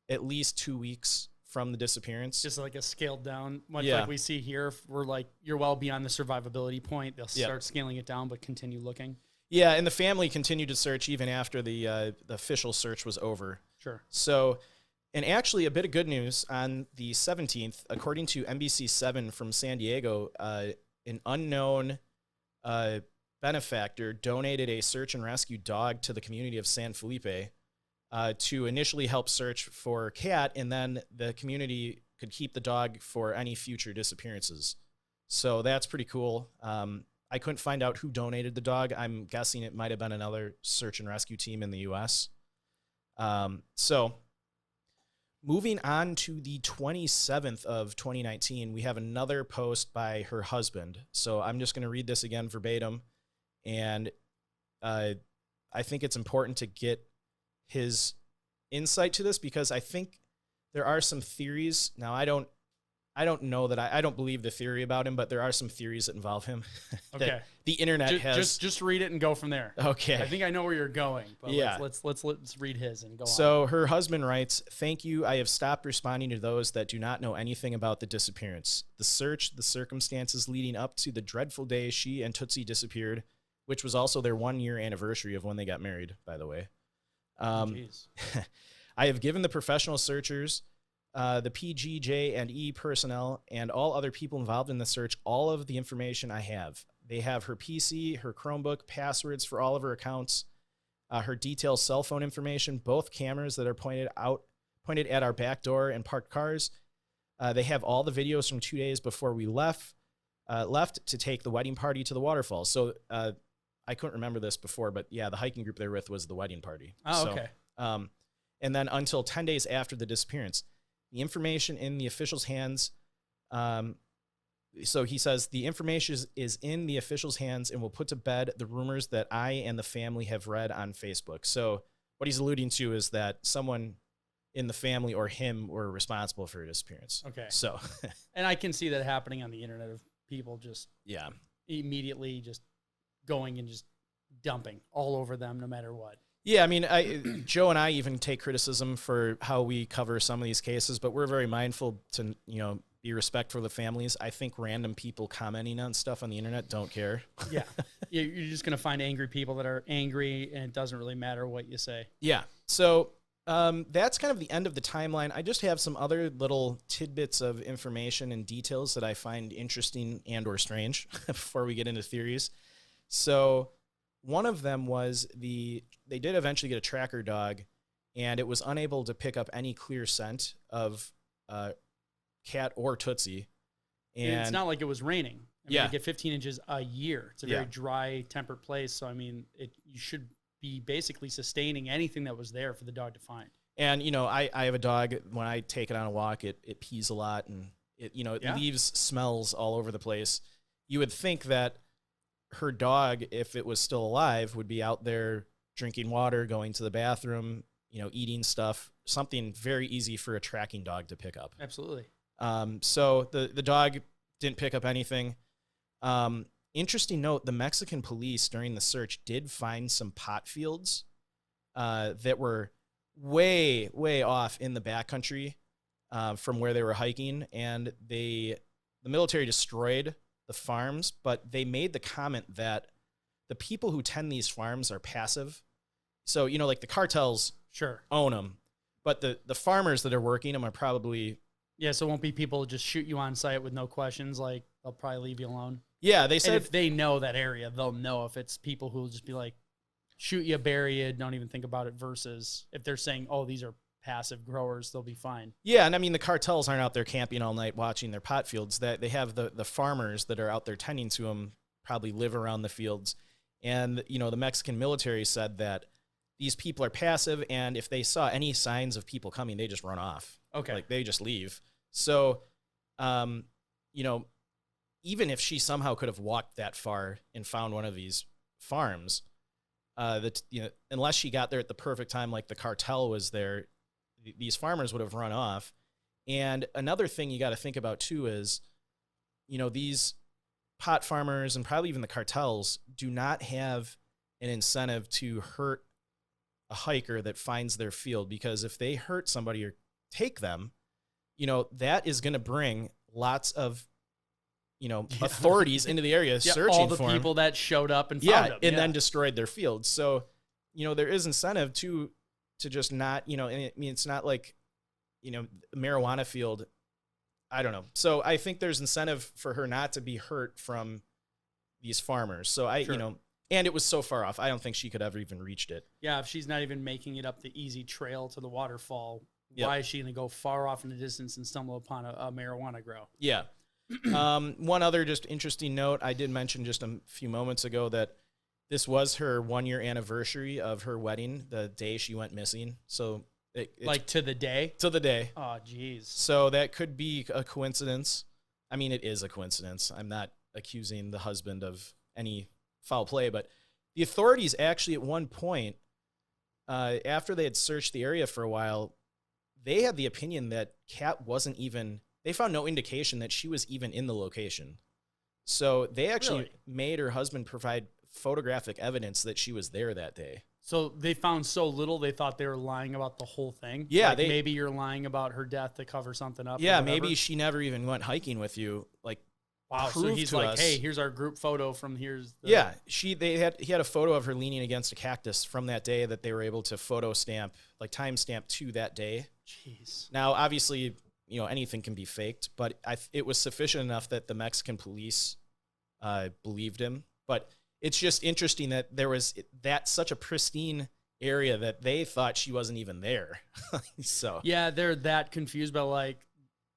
[SPEAKER 3] at least 2 weeks from the disappearance.
[SPEAKER 1] Just like a scaled down, much like we see here. If we're like, you're well beyond the survivability point, they'll start scaling it down, but continue looking. Yeah,
[SPEAKER 3] and the family continued to search even after the official search was over.
[SPEAKER 1] Sure.
[SPEAKER 3] So, and actually a bit of good news, on the 17th, according to NBC7 from San Diego, an unknown benefactor donated a search and rescue dog to the community of San Felipe to initially help search for Kat, and then the community could keep the dog for any future disappearances. So that's pretty cool. I couldn't find out who donated the dog. I'm guessing it might have been another search and rescue team in the U.S. So moving on to the 27th of 2019, we have another post by her husband. So I'm just going to read this again verbatim. And I think it's important to get his insight to this because I think there are some theories. Now, I don't know that I don't believe the theory about him, but there are some theories that involve him.
[SPEAKER 1] Okay.
[SPEAKER 3] The internet has
[SPEAKER 1] just read it and go from there.
[SPEAKER 3] Okay.
[SPEAKER 1] I think I know where you're going, but
[SPEAKER 3] yeah.
[SPEAKER 1] let's read his and go on.
[SPEAKER 3] So her husband writes, "Thank you. I have stopped responding to those that do not know anything about the disappearance. The search, the circumstances leading up to the dreadful day she and Tootsie disappeared, which was also their 1-year anniversary of when they got married, by the way. I have given the professional searchers, the PGJ&E personnel, and all other people involved in the search all of the information I have. They have her PC, her Chromebook, passwords for all of her accounts, her detailed cell phone information, both cameras that are pointed at our back door and parked cars. They have all the videos from 2 days before we left to take the wedding party to the waterfall." So I couldn't remember this before, but yeah, the hiking group they're with was the wedding party.
[SPEAKER 1] Oh, okay.
[SPEAKER 3] And then until 10 days after the disappearance, the information in the officials' hands. So he says the information is in the officials' hands and will put to bed the rumors that I and the family have read on Facebook. So what he's alluding to is that someone in the family or him were responsible for her disappearance.
[SPEAKER 1] Okay.
[SPEAKER 3] So,
[SPEAKER 1] and I can see that happening on the internet of people just immediately just going and just dumping all over them no matter what.
[SPEAKER 3] Yeah, I mean, Joe and I even take criticism for how we cover some of these cases, but we're very mindful to, be respectful of the families. I think random people commenting on stuff on the internet don't care.
[SPEAKER 1] Yeah. You're just going to find angry people that are angry, and it doesn't really matter what you say.
[SPEAKER 3] Yeah. So that's kind of the end of the timeline. I just have some other little tidbits of information and details that I find interesting and or strange before we get into theories. So one of them was they did eventually get a tracker dog, and it was unable to pick up any clear scent of Kat or Tootsie. And
[SPEAKER 1] it's not like it was raining. I mean, you get 15 inches a year. It's a very dry, temperate place. So, I mean, you should be basically sustaining anything that was there for the dog to find.
[SPEAKER 3] And, I have a dog. When I take it on a walk, it pees a lot, and it leaves smells all over the place. You would think that her dog, if it was still alive, would be out there drinking water, going to the bathroom, eating stuff, something very easy for a tracking dog to pick up.
[SPEAKER 1] Absolutely.
[SPEAKER 3] So the dog didn't pick up anything. Interesting note, the Mexican police during the search did find some pot fields that were way, way off in the backcountry from where they were hiking, and the military destroyed the farms, but they made the comment that the people who tend these farms are passive. So, like the cartels own them, but the farmers that are working them are probably...
[SPEAKER 1] Yeah, so it won't be people just shoot you on site with no questions. Like, they'll probably leave you alone.
[SPEAKER 3] Yeah, they said...
[SPEAKER 1] And if they know that area, they'll know. If it's people who will just be like, shoot you, bury you, don't even think about it, versus if they're saying, oh, these are passive growers, they'll be fine.
[SPEAKER 3] Yeah, and I mean, the cartels aren't out there camping all night watching their pot fields. That they have the farmers that are out there tending to them probably live around the fields. And, the Mexican military said that these people are passive, and if they saw any signs of people coming, they just run off.
[SPEAKER 1] Okay.
[SPEAKER 3] Like, they just leave. So, even if she somehow could have walked that far and found one of these farms, unless she got there at the perfect time, like the cartel was there, these farmers would have run off. And another thing you got to think about too is, these pot farmers and probably even the cartels do not have an incentive to hurt a hiker that finds their field, because if they hurt somebody or take them, that is going to bring lots of, authorities into the area searching for
[SPEAKER 1] all the people that showed up and found them.
[SPEAKER 3] And then destroyed their field. So, there is incentive to just not, and I mean, it's not like, marijuana field. I don't know. So I think there's incentive for her not to be hurt from these farmers. So and it was so far off, I don't think she could have even reached it.
[SPEAKER 1] Yeah, if she's not even making it up the easy trail to the waterfall, why is she going to go far off in the distance and stumble upon a marijuana grow?
[SPEAKER 3] Yeah. One other just interesting note, I did mention just a few moments ago that this was her 1-year anniversary of her wedding, the day she went missing. So it's
[SPEAKER 1] like to the day?
[SPEAKER 3] To the day.
[SPEAKER 1] Oh, geez.
[SPEAKER 3] So that could be a coincidence. I mean, it is a coincidence. I'm not accusing the husband of any foul play, but the authorities actually at one point, after they had searched the area for a while, they had the opinion that Kat wasn't even, they found no indication that she was even in the location. So they actually made her husband provide photographic evidence that she was there that day.
[SPEAKER 1] So they found so little, they thought they were lying about the whole thing?
[SPEAKER 3] Yeah.
[SPEAKER 1] Like maybe you're lying about her death to cover something up.
[SPEAKER 3] Yeah, maybe she never even went hiking with you. Like,
[SPEAKER 1] wow, so he's like, hey, here's our group photo from here's the...
[SPEAKER 3] Yeah, he had a photo of her leaning against a cactus from that day that they were able to photo stamp, like timestamp to that day.
[SPEAKER 1] Jeez.
[SPEAKER 3] Now, obviously, anything can be faked, but it was sufficient enough that the Mexican police believed him. But it's just interesting that there was such a pristine area that they thought she wasn't even there. So
[SPEAKER 1] yeah, they're that confused, but like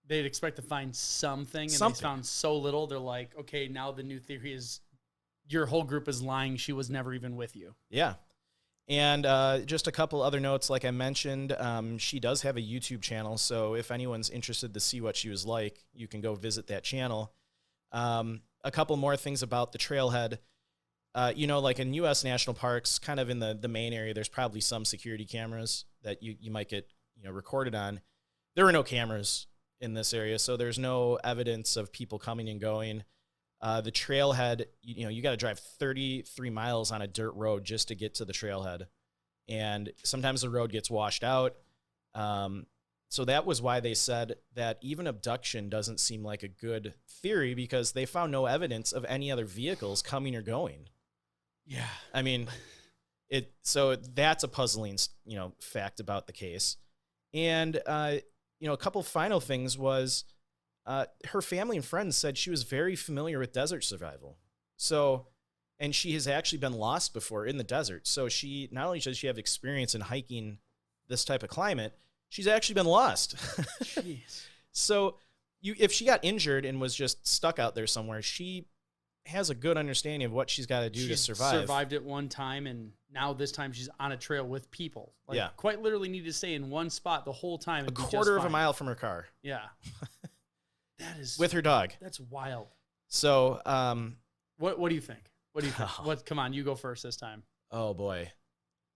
[SPEAKER 1] they'd expect to find something, and they found so little. They're like, okay, now the new theory is your whole group is lying. She was never even with you.
[SPEAKER 3] Yeah. And just a couple other notes, like I mentioned, she does have a YouTube channel, so if anyone's interested to see what she was like, you can go visit that channel. A couple more things about the trailhead. Like in U.S. national parks, kind of in the main area, there's probably some security cameras that you might get recorded on. There were no cameras in this area, so there's no evidence of people coming and going. The trailhead, you got to drive 33 miles on a dirt road just to get to the trailhead. And sometimes the road gets washed out. So that was why they said that even abduction doesn't seem like a good theory, because they found no evidence of any other vehicles coming or going.
[SPEAKER 1] Yeah.
[SPEAKER 3] I mean, so that's a puzzling, fact about the case. And, a couple final things was her family and friends said she was very familiar with desert survival. So, and she has actually been lost before in the desert. So she, not only does she have experience in hiking this type of climate, she's actually been lost.
[SPEAKER 1] Jeez.
[SPEAKER 3] So if she got injured and was just stuck out there somewhere, she has a good understanding of what she's got to do to survive.
[SPEAKER 1] Survived it one time, and now this time she's on a trail with people. Like,
[SPEAKER 3] yeah.
[SPEAKER 1] Quite literally need to stay in one spot the whole time.
[SPEAKER 3] A quarter of a mile from her car.
[SPEAKER 1] Yeah. That is...
[SPEAKER 3] With her dog.
[SPEAKER 1] That's wild.
[SPEAKER 3] So...
[SPEAKER 1] What do you think? What do you think? Come on, you go first this time.
[SPEAKER 3] Oh, boy.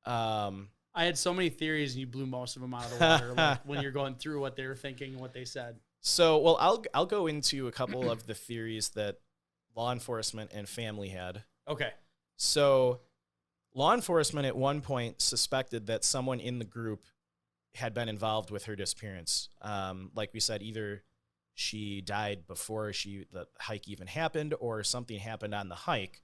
[SPEAKER 1] I had so many theories, and you blew most of them out of the water like, when you're going through what they were thinking and what they said.
[SPEAKER 3] So, well, I'll go into a couple of the theories that law enforcement and family had.
[SPEAKER 1] Okay.
[SPEAKER 3] So, law enforcement at one point suspected that someone in the group had been involved with her disappearance. Like we said, either she died before the hike even happened, or something happened on the hike.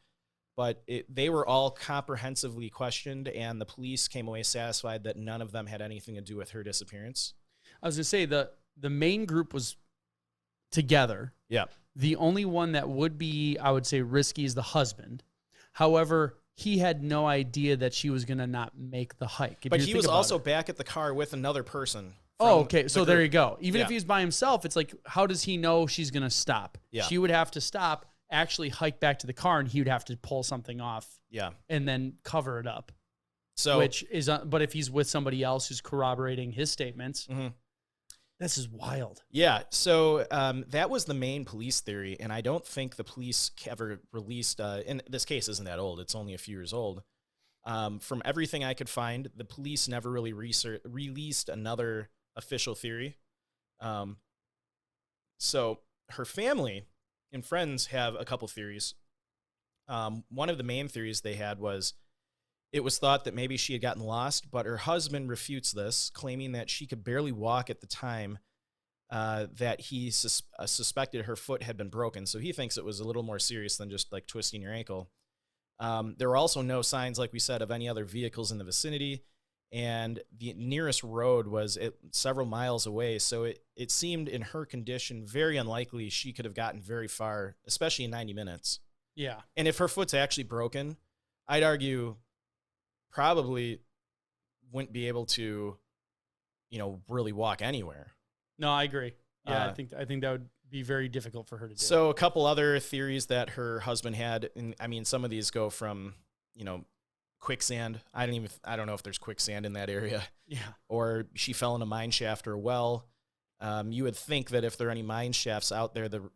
[SPEAKER 3] But they were all comprehensively questioned, and the police came away satisfied that none of them had anything to do with her disappearance.
[SPEAKER 1] I was going to say the main group was together.
[SPEAKER 3] Yeah.
[SPEAKER 1] The only one that would be, I would say, risky is the husband. However, he had no idea that she was going to not make the hike.
[SPEAKER 3] But he was also back at the car with another person.
[SPEAKER 1] Oh, okay. So there you go. Even
[SPEAKER 3] Yeah.
[SPEAKER 1] if he's by himself, it's like, how does he know she's going to stop?
[SPEAKER 3] Yeah.
[SPEAKER 1] She would have to stop, actually hike back to the car, and he would have to pull something off.
[SPEAKER 3] Yeah.
[SPEAKER 1] And then cover it up.
[SPEAKER 3] So,
[SPEAKER 1] which is, but if he's with somebody else who's corroborating his statements, this is wild.
[SPEAKER 3] Yeah. So that was the main police theory, and I don't think the police ever released. And this case isn't that old; it's only a few years old. From everything I could find, the police never really released another official theory. So her family and friends have a couple theories. One of the main theories they had was it was thought that maybe she had gotten lost, but her husband refutes this, claiming that she could barely walk at the time, that he suspected her foot had been broken. So he thinks it was a little more serious than just like twisting your ankle. There were also no signs, like we said, of any other vehicles in the vicinity, and the nearest road was several miles away. So it seemed in her condition very unlikely she could have gotten very far, especially in 90 minutes.
[SPEAKER 1] Yeah.
[SPEAKER 3] And if her foot's actually broken, I'd argue probably wouldn't be able to, really walk anywhere.
[SPEAKER 1] No, I agree. Yeah, I think that would be very difficult for her to do.
[SPEAKER 3] So a couple other theories that her husband had, and I mean, some of these go from, quicksand. I don't know if there's quicksand in that area.
[SPEAKER 1] Yeah. Or
[SPEAKER 3] she fell in a mine shaft or a well. You would think that if there are any mine shafts out there, the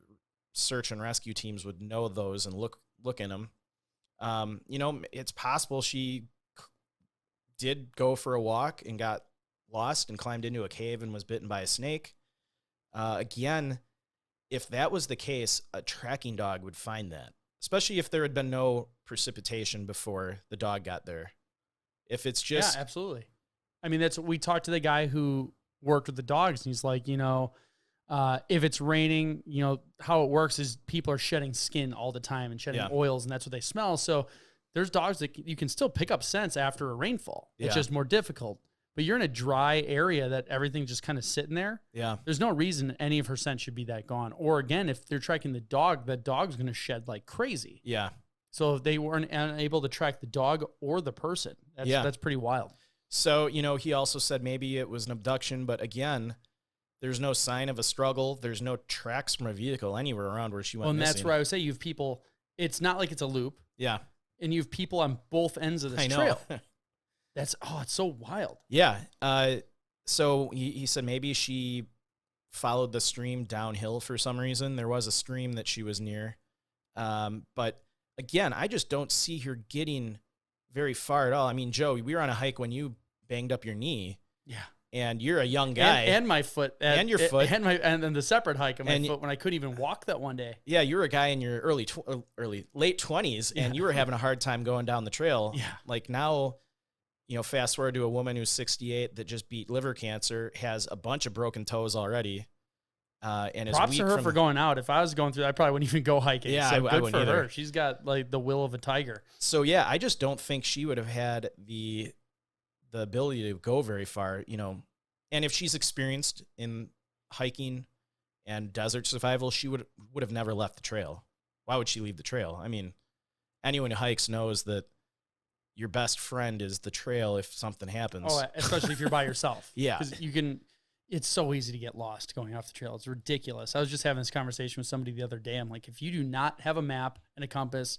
[SPEAKER 3] search and rescue teams would know those and look in them. It's possible she did go for a walk and got lost and climbed into a cave and was bitten by a snake. Again, if that was the case, a tracking dog would find that, especially if there had been no precipitation before the dog got there. If it's just...
[SPEAKER 1] Yeah, absolutely. I mean, we talked to the guy who worked with the dogs, and he's like, if it's raining, how it works is people are shedding skin all the time and shedding oils, and that's what they smell. So there's dogs that you can still pick up scents after a rainfall. It's just more difficult. But you're in a dry area that everything's just kind of sitting there.
[SPEAKER 3] Yeah.
[SPEAKER 1] There's no reason any of her scent should be that gone. Or again, if they're tracking the dog, that dog's going to shed like crazy.
[SPEAKER 3] Yeah.
[SPEAKER 1] So if they weren't unable to track the dog or the person, that's pretty wild.
[SPEAKER 3] So, he also said maybe it was an abduction, but again, there's no sign of a struggle. There's no tracks from a vehicle anywhere around where she went missing.
[SPEAKER 1] That's where I would say you have people, it's not like it's a loop.
[SPEAKER 3] Yeah.
[SPEAKER 1] And you have people on both ends of this trail. It's so wild.
[SPEAKER 3] Yeah. So he said maybe she followed the stream downhill for some reason. There was a stream that she was near. But again, I just don't see her getting very far at all. I mean, Joe, we were on a hike when you banged up your knee.
[SPEAKER 1] Yeah.
[SPEAKER 3] and you're a young guy.
[SPEAKER 1] And my foot.
[SPEAKER 3] And your foot.
[SPEAKER 1] And then the separate hike on my
[SPEAKER 3] And
[SPEAKER 1] foot when I couldn't even walk that one day.
[SPEAKER 3] Yeah, you were a guy in your late 20s, and you were having a hard time going down the trail.
[SPEAKER 1] Yeah.
[SPEAKER 3] Like now, fast forward to a woman who's 68 that just beat liver cancer, has a bunch of broken toes already. And
[SPEAKER 1] props
[SPEAKER 3] is
[SPEAKER 1] to her for going out. If I was going through that, I probably wouldn't even go hiking.
[SPEAKER 3] Yeah,
[SPEAKER 1] so
[SPEAKER 3] I
[SPEAKER 1] good
[SPEAKER 3] wouldn't
[SPEAKER 1] for
[SPEAKER 3] either.
[SPEAKER 1] her. She's got like the will of a tiger.
[SPEAKER 3] So yeah, I just don't think she would have had the ability to go very far, And if she's experienced in hiking and desert survival, she would have never left the trail. Why would she leave the trail? I mean, anyone who hikes knows that your best friend is the trail if something happens.
[SPEAKER 1] Oh, especially if you're by yourself.
[SPEAKER 3] Yeah.
[SPEAKER 1] Because it's so easy to get lost going off the trail. It's ridiculous. I was just having this conversation with somebody the other day. I'm like, if you do not have a map and a compass,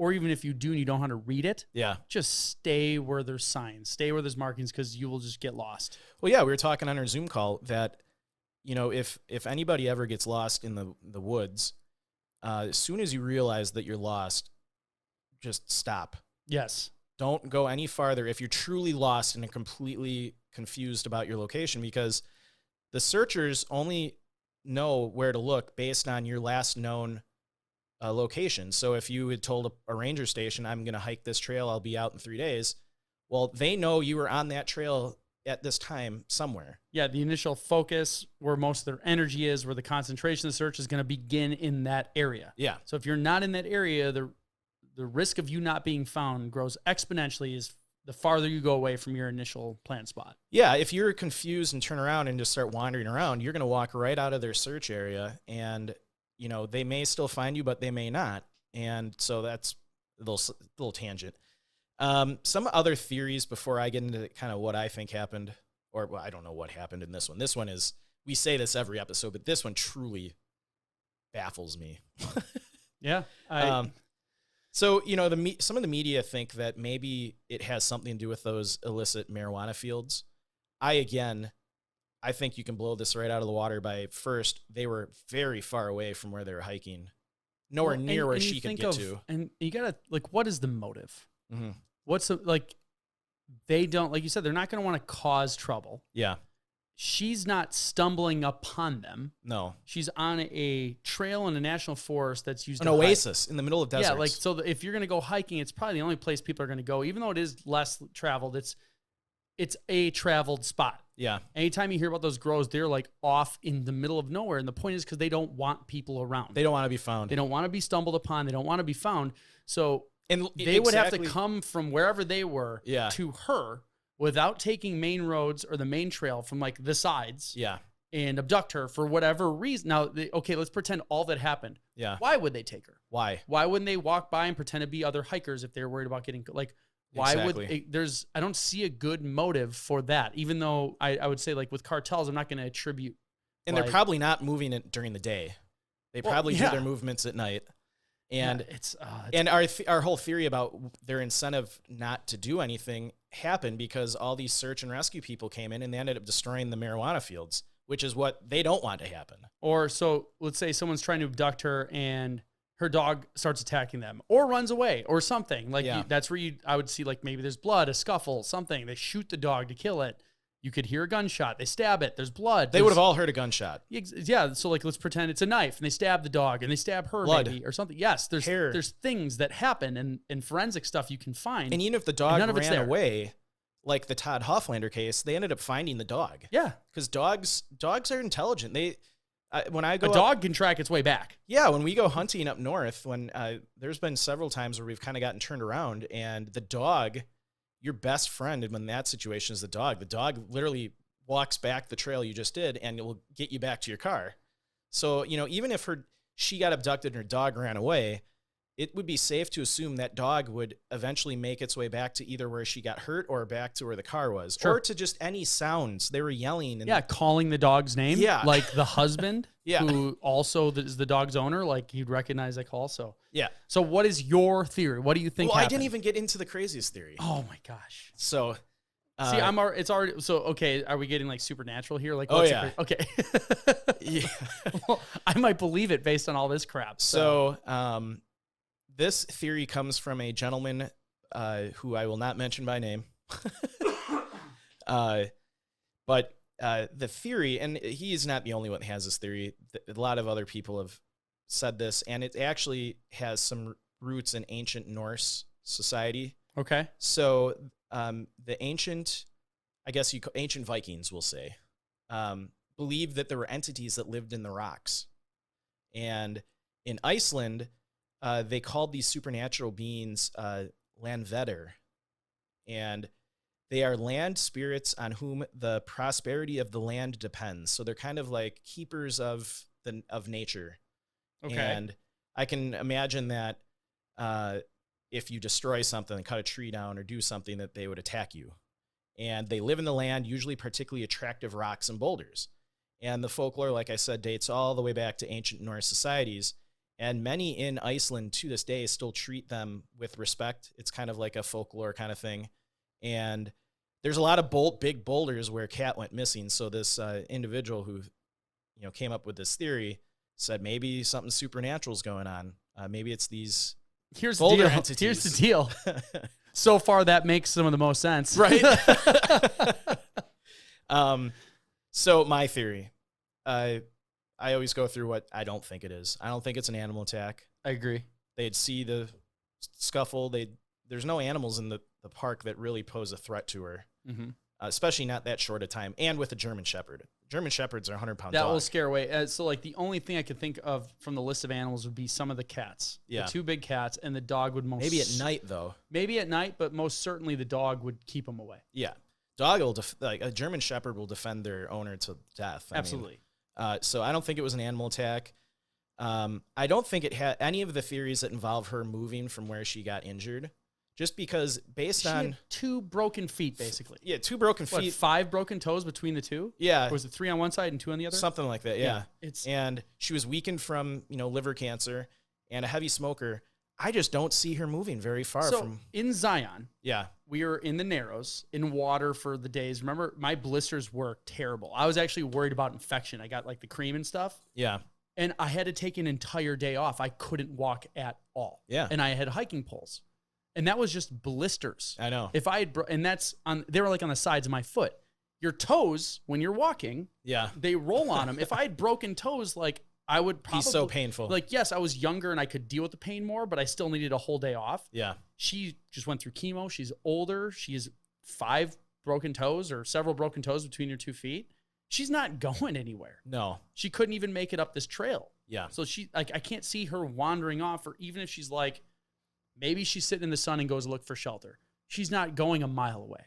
[SPEAKER 1] or even if you do and you don't know how to read it, just stay where there's signs, stay where there's markings, because you will just get lost.
[SPEAKER 3] Well, yeah, we were talking on our Zoom call that, if anybody ever gets lost in the woods, as soon as you realize that you're lost, just stop.
[SPEAKER 1] Yes.
[SPEAKER 3] Don't go any farther if you're truly lost and completely confused about your location, because the searchers only know where to look based on your last known location. So if you had told a ranger station, I'm going to hike this trail, I'll be out in 3 days. Well, they know you were on that trail at this time somewhere.
[SPEAKER 1] Yeah, the initial focus, where most of their energy is, where the concentration of the search is going to begin in that area.
[SPEAKER 3] Yeah.
[SPEAKER 1] So if you're not in that area, the risk of you not being found grows exponentially as the farther you go away from your initial planned spot.
[SPEAKER 3] Yeah, if you're confused and turn around and just start wandering around, you're going to walk right out of their search area, and they may still find you, but they may not. And so that's a little tangent. Some other theories before I get into kind of what I think happened, or I don't know what happened in this one. This one is, we say this every episode, but this one truly baffles me.
[SPEAKER 1] Yeah.
[SPEAKER 3] So, some of the media think that maybe it has something to do with those illicit marijuana fields. I think you can blow this right out of the water by, first, they were very far away from where they were hiking. Nowhere near where she could get to.
[SPEAKER 1] And you got to, what is the motive?
[SPEAKER 3] Mm-hmm.
[SPEAKER 1] They don't, like you said, they're not going to want to cause trouble.
[SPEAKER 3] Yeah.
[SPEAKER 1] She's not stumbling upon them.
[SPEAKER 3] No.
[SPEAKER 1] She's on a trail in a national forest that's used
[SPEAKER 3] an oasis in the middle of deserts.
[SPEAKER 1] Yeah, so if you're going to go hiking, it's probably the only place people are going to go, even though it is less traveled. It's a traveled spot.
[SPEAKER 3] Yeah.
[SPEAKER 1] Anytime you hear about those grows, they're like off in the middle of nowhere. And the point is because they don't want people around.
[SPEAKER 3] They don't want to be found.
[SPEAKER 1] They don't want to be stumbled upon. They don't want to be found. So
[SPEAKER 3] and
[SPEAKER 1] they would have to come from wherever they were to her without taking main roads or the main trail from like the sides.
[SPEAKER 3] Yeah.
[SPEAKER 1] And abduct her for whatever reason. Now, let's pretend all that happened.
[SPEAKER 3] Yeah.
[SPEAKER 1] Why would they take her?
[SPEAKER 3] Why?
[SPEAKER 1] Why wouldn't they walk by and pretend to be other hikers if they're worried about getting why
[SPEAKER 3] exactly.
[SPEAKER 1] I don't see a good motive for that, even though I would say like with cartels, I'm not going to attribute.
[SPEAKER 3] And they're probably not moving it during the day. They probably do their movements at night. And and our whole theory about their incentive not to do anything happened because all these search and rescue people came in and they ended up destroying the marijuana fields, which is what they don't want to happen.
[SPEAKER 1] Or so let's say someone's trying to abduct her and her dog starts attacking them or runs away or something. That's where I would see like maybe there's blood, a scuffle, something. They shoot the dog to kill it. You could hear a gunshot. They stab it. There's blood.
[SPEAKER 3] They would have all heard a gunshot.
[SPEAKER 1] Yeah. So like, let's pretend it's a knife and they stab the dog and they stab her maybe or something. Yes. There's things that happen and forensic stuff you can find.
[SPEAKER 3] And even if the dog ran away, like the Todd Hofflander case, they ended up finding the dog.
[SPEAKER 1] Yeah.
[SPEAKER 3] Because dogs are intelligent. When I go
[SPEAKER 1] a dog can track its way back.
[SPEAKER 3] Yeah. When we go hunting up north, there's been several times where we've kind of gotten turned around and the dog, your best friend in that situation is the dog. The dog literally walks back the trail you just did and it will get you back to your car. So, even if she got abducted and her dog ran away, it would be safe to assume that dog would eventually make its way back to either where she got hurt or back to where the car was, or to just any sounds. They were yelling. And
[SPEAKER 1] calling the dog's name.
[SPEAKER 3] Yeah.
[SPEAKER 1] Like the husband,
[SPEAKER 3] yeah,
[SPEAKER 1] who also is the dog's owner, like he'd recognize that call. So,
[SPEAKER 3] yeah.
[SPEAKER 1] So what is your theory? What do you think happened?
[SPEAKER 3] I didn't even get into the craziest theory.
[SPEAKER 1] Oh my gosh.
[SPEAKER 3] So,
[SPEAKER 1] see, it's already, so, okay. Are we getting like supernatural here? Like, okay.
[SPEAKER 3] Yeah.
[SPEAKER 1] Well, I might believe it based on all this crap.
[SPEAKER 3] So, this theory comes from a gentleman who I will not mention by name. But the theory, and he is not the only one that has this theory. A lot of other people have said this, and it actually has some roots in ancient Norse society.
[SPEAKER 1] Okay.
[SPEAKER 3] So the ancient, ancient Vikings, we'll say, believed that there were entities that lived in the rocks. And in Iceland, they called these supernatural beings landvetter. And they are land spirits on whom the prosperity of the land depends. So they're kind of like keepers of nature.
[SPEAKER 1] Okay.
[SPEAKER 3] And I can imagine that if you destroy something, cut a tree down or do something, that they would attack you. And they live in the land, usually particularly attractive rocks and boulders. And the folklore, like I said, dates all the way back to ancient Norse societies. And many in Iceland to this day still treat them with respect. It's kind of like a folklore kind of thing. And there's a lot of big boulders where Kat went missing. So this individual who, came up with this theory said maybe something supernatural is going on. Maybe it's these boulder entities.
[SPEAKER 1] Here's the deal. So far, that makes some of the most sense.
[SPEAKER 3] Right? So my theory, I always go through what I don't think it is. I don't think it's an animal attack.
[SPEAKER 1] I agree.
[SPEAKER 3] They'd see the scuffle. There's no animals in the park that really pose a threat to her, especially not that short a time. And with a German Shepherd. German Shepherds are 100-pound
[SPEAKER 1] That
[SPEAKER 3] dog.
[SPEAKER 1] will scare away. So, like, the only thing I could think of from the list of animals would be some of the cats.
[SPEAKER 3] Yeah.
[SPEAKER 1] The 2 big cats, and the dog would
[SPEAKER 3] Maybe at night, though.
[SPEAKER 1] Maybe at night, but most certainly the dog would keep them away.
[SPEAKER 3] Yeah. Dog will, like a German Shepherd will defend their owner to death.
[SPEAKER 1] Absolutely.
[SPEAKER 3] So I don't think it was an animal attack. I don't think it had any of the theories that involve her moving from where she got injured. Just because
[SPEAKER 1] she had 2 broken feet, basically.
[SPEAKER 3] Yeah, 2 broken feet.
[SPEAKER 1] What, 5 broken toes between the 2?
[SPEAKER 3] Yeah.
[SPEAKER 1] Or was it 3 on one side and 2 on the other?
[SPEAKER 3] Something like that, yeah.
[SPEAKER 1] And
[SPEAKER 3] she was weakened from, liver cancer and a heavy smoker. I just don't see her moving very far from...
[SPEAKER 1] in Zion,
[SPEAKER 3] yeah,
[SPEAKER 1] we were in the Narrows, in water for the days. Remember, my blisters were terrible. I was actually worried about infection. I got, like, the cream and stuff.
[SPEAKER 3] Yeah.
[SPEAKER 1] And I had to take an entire day off. I couldn't walk at all.
[SPEAKER 3] Yeah.
[SPEAKER 1] And I had hiking poles. And that was just blisters.
[SPEAKER 3] I know.
[SPEAKER 1] If I had, and that's on, they were like on the sides of my foot. Your toes, when you're walking,
[SPEAKER 3] yeah,
[SPEAKER 1] they roll on them. If I had broken toes, like I would probably.
[SPEAKER 3] He's so painful.
[SPEAKER 1] Like, yes, I was younger and I could deal with the pain more, but I still needed a whole day off.
[SPEAKER 3] Yeah.
[SPEAKER 1] She just went through chemo. She's older. She has 5 broken toes or several broken toes between her 2 feet. She's not going anywhere.
[SPEAKER 3] No.
[SPEAKER 1] She couldn't even make it up this trail.
[SPEAKER 3] Yeah.
[SPEAKER 1] So I can't see her wandering off, or even if she's like, maybe she's sitting in the sun and goes to look for shelter. She's not going a mile away.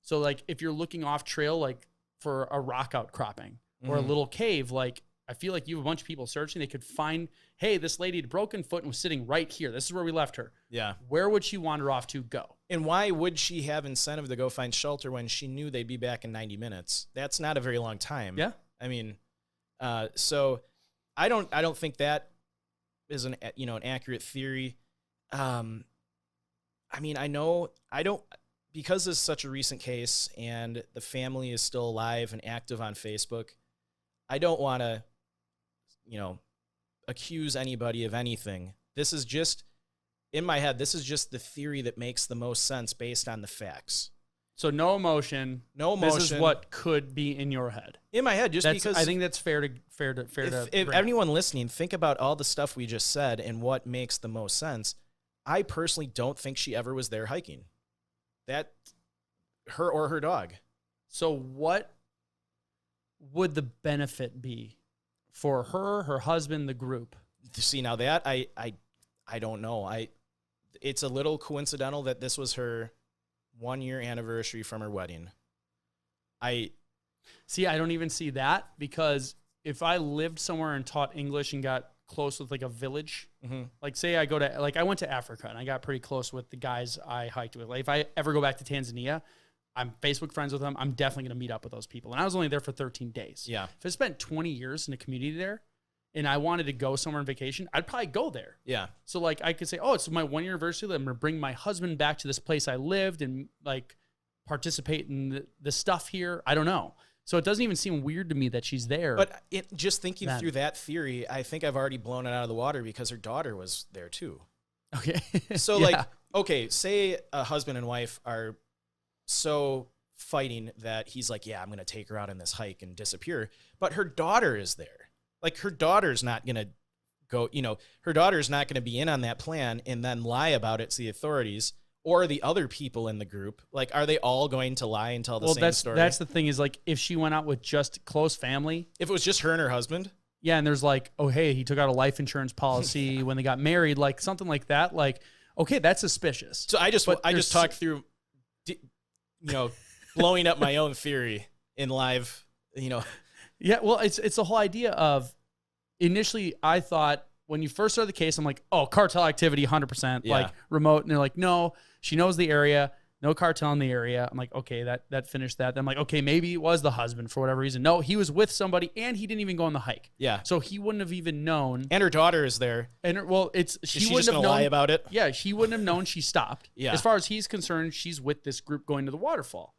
[SPEAKER 1] So, like, if you're looking off trail, like for a rock outcropping or a little cave, like, I feel like you have a bunch of people searching. They could find, hey, this lady had a broken foot and was sitting right here. This is where we left her.
[SPEAKER 3] Yeah.
[SPEAKER 1] Where would she wander off to go?
[SPEAKER 3] And why would she have incentive to go find shelter when she knew they'd be back in 90 minutes? That's not a very long time.
[SPEAKER 1] Yeah.
[SPEAKER 3] I mean, so I don't think that is an accurate theory. I mean, because this is such a recent case and the family is still alive and active on Facebook, I don't want to, accuse anybody of anything. This is just, in my head, this is just the theory that makes the most sense based on the facts.
[SPEAKER 1] So no emotion.
[SPEAKER 3] No emotion.
[SPEAKER 1] This is what could be in your head.
[SPEAKER 3] In my head, because
[SPEAKER 1] I think that's fair to
[SPEAKER 3] if anyone listening, think about all the stuff we just said and what makes the most sense. I personally don't think she ever was there hiking. That her or her dog.
[SPEAKER 1] So what would the benefit be for her, her husband, the group?
[SPEAKER 3] See, now that I don't know. It's a little coincidental that this was her 1-year anniversary from her wedding. I
[SPEAKER 1] don't even see that, because if I lived somewhere and taught English and got close with like a village, like say I went to Africa and I got pretty close with the guys I hiked with. Like if I ever go back to Tanzania, I'm Facebook friends with them. I'm definitely going to meet up with those people. And I was only there for 13 days.
[SPEAKER 3] Yeah.
[SPEAKER 1] If I spent 20 years in a community there and I wanted to go somewhere on vacation, I'd probably go there.
[SPEAKER 3] Yeah.
[SPEAKER 1] So like I could say, oh, it's my 1-year anniversary. I'm going to bring my husband back to this place I lived and like participate in the stuff here. I don't know. So it doesn't even seem weird to me that she's there.
[SPEAKER 3] But just thinking through that theory, I think I've already blown it out of the water because her daughter was there too.
[SPEAKER 1] Okay.
[SPEAKER 3] So say a husband and wife are so fighting that he's like, yeah, I'm going to take her out on this hike and disappear. But her daughter is there. Like, her daughter's not going to go, her daughter's not going to be in on that plan and then lie about it to the authorities or the other people in the group. Like, are they all going to lie and tell the same story?
[SPEAKER 1] That's the thing is, like, if she went out with just close family.
[SPEAKER 3] If it was just her and her husband.
[SPEAKER 1] Yeah, and there's like, oh, hey, he took out a life insurance policy when they got married, like something like that. Like, okay, that's suspicious.
[SPEAKER 3] So I just talked through, blowing up my own theory in live,
[SPEAKER 1] Yeah, well, it's the whole idea of, initially I thought when you first started the case, I'm like, oh, cartel activity, 100%, like remote. And they're like, no, she knows the area, no cartel in the area. I'm like, okay, that finished that. Then I'm like, okay, maybe it was the husband for whatever reason. No, he was with somebody and he didn't even go on the hike.
[SPEAKER 3] Yeah.
[SPEAKER 1] So he wouldn't have even known.
[SPEAKER 3] And her daughter is there.
[SPEAKER 1] And she
[SPEAKER 3] just
[SPEAKER 1] wouldn't have known.
[SPEAKER 3] Lie about it?
[SPEAKER 1] Yeah, she wouldn't have known she stopped.
[SPEAKER 3] Yeah.
[SPEAKER 1] As far as he's concerned, she's with this group going to the waterfall.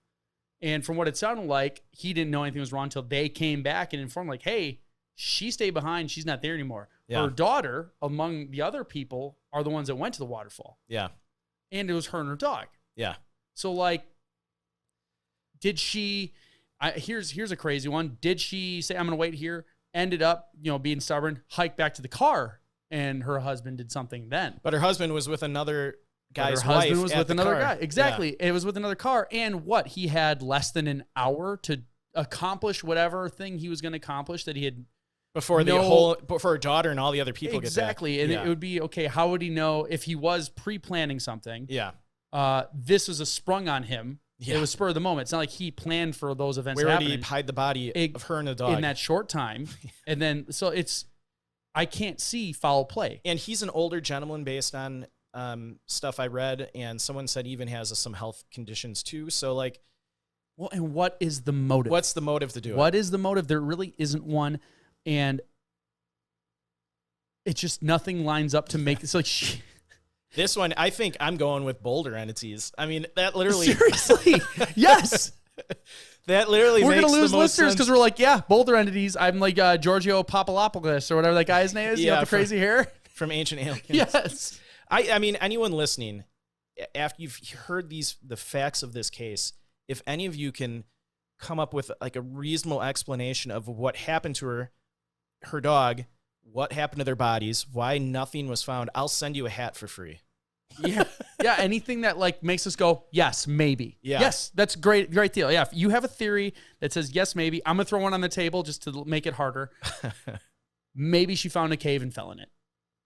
[SPEAKER 1] And from what it sounded like, he didn't know anything was wrong until they came back and informed, like, hey, she stayed behind. She's not there anymore.
[SPEAKER 3] Yeah.
[SPEAKER 1] Her daughter, among the other people, are the ones that went to the waterfall.
[SPEAKER 3] Yeah.
[SPEAKER 1] And it was her and her dog.
[SPEAKER 3] Yeah.
[SPEAKER 1] So, like, did she... here's a crazy one. Did she say, I'm going to wait here, ended up, being stubborn, hiked back to the car, and her husband did something then?
[SPEAKER 3] But her husband was with another guy's
[SPEAKER 1] her husband
[SPEAKER 3] wife
[SPEAKER 1] was
[SPEAKER 3] at
[SPEAKER 1] with
[SPEAKER 3] the
[SPEAKER 1] another
[SPEAKER 3] car.
[SPEAKER 1] guy. Exactly. Yeah. It was with another car. And what? He had less than an hour to accomplish whatever thing he was going to accomplish that he had...
[SPEAKER 3] Before her daughter and all the other people
[SPEAKER 1] exactly.
[SPEAKER 3] get back.
[SPEAKER 1] And it would be, okay, how would he know if he was pre-planning something?
[SPEAKER 3] Yeah.
[SPEAKER 1] This was a sprung on him. Yeah. It was spur of the moment. It's not like he planned for those events
[SPEAKER 3] Where
[SPEAKER 1] happening.
[SPEAKER 3] did he hide the body of her and the dog?
[SPEAKER 1] In that short time. And then, so I can't see foul play.
[SPEAKER 3] And he's an older gentleman based on stuff I read, and someone said he even has some health conditions too. So, like...
[SPEAKER 1] Well, and what is the motive?
[SPEAKER 3] What's the motive to do it?
[SPEAKER 1] What is the motive? There really isn't one. And it's just nothing lines up to make this like
[SPEAKER 3] this one. I think I'm going with Boulder entities. I mean, that literally
[SPEAKER 1] seriously, yes,
[SPEAKER 3] that literally
[SPEAKER 1] we're
[SPEAKER 3] makes
[SPEAKER 1] gonna lose
[SPEAKER 3] the most
[SPEAKER 1] listeners because
[SPEAKER 3] sense.
[SPEAKER 1] we're like, yeah, Boulder entities. I'm like Giorgio Papadopoulos or whatever that guy's name is.
[SPEAKER 3] Yeah,
[SPEAKER 1] the crazy hair
[SPEAKER 3] from Ancient Aliens.
[SPEAKER 1] Yes,
[SPEAKER 3] I mean, anyone listening, after you've heard the facts of this case, if any of you can come up with like a reasonable explanation of what happened to her dog, what happened to their bodies, why nothing was found, I'll send you a hat for free.
[SPEAKER 1] Yeah. Yeah. Anything that like makes us go, yes, maybe.
[SPEAKER 3] Yeah.
[SPEAKER 1] Yes. That's great. Great deal. Yeah. If you have a theory that says, yes, maybe, I'm going to throw one on the table just to make it harder. Maybe she found a cave and fell in it.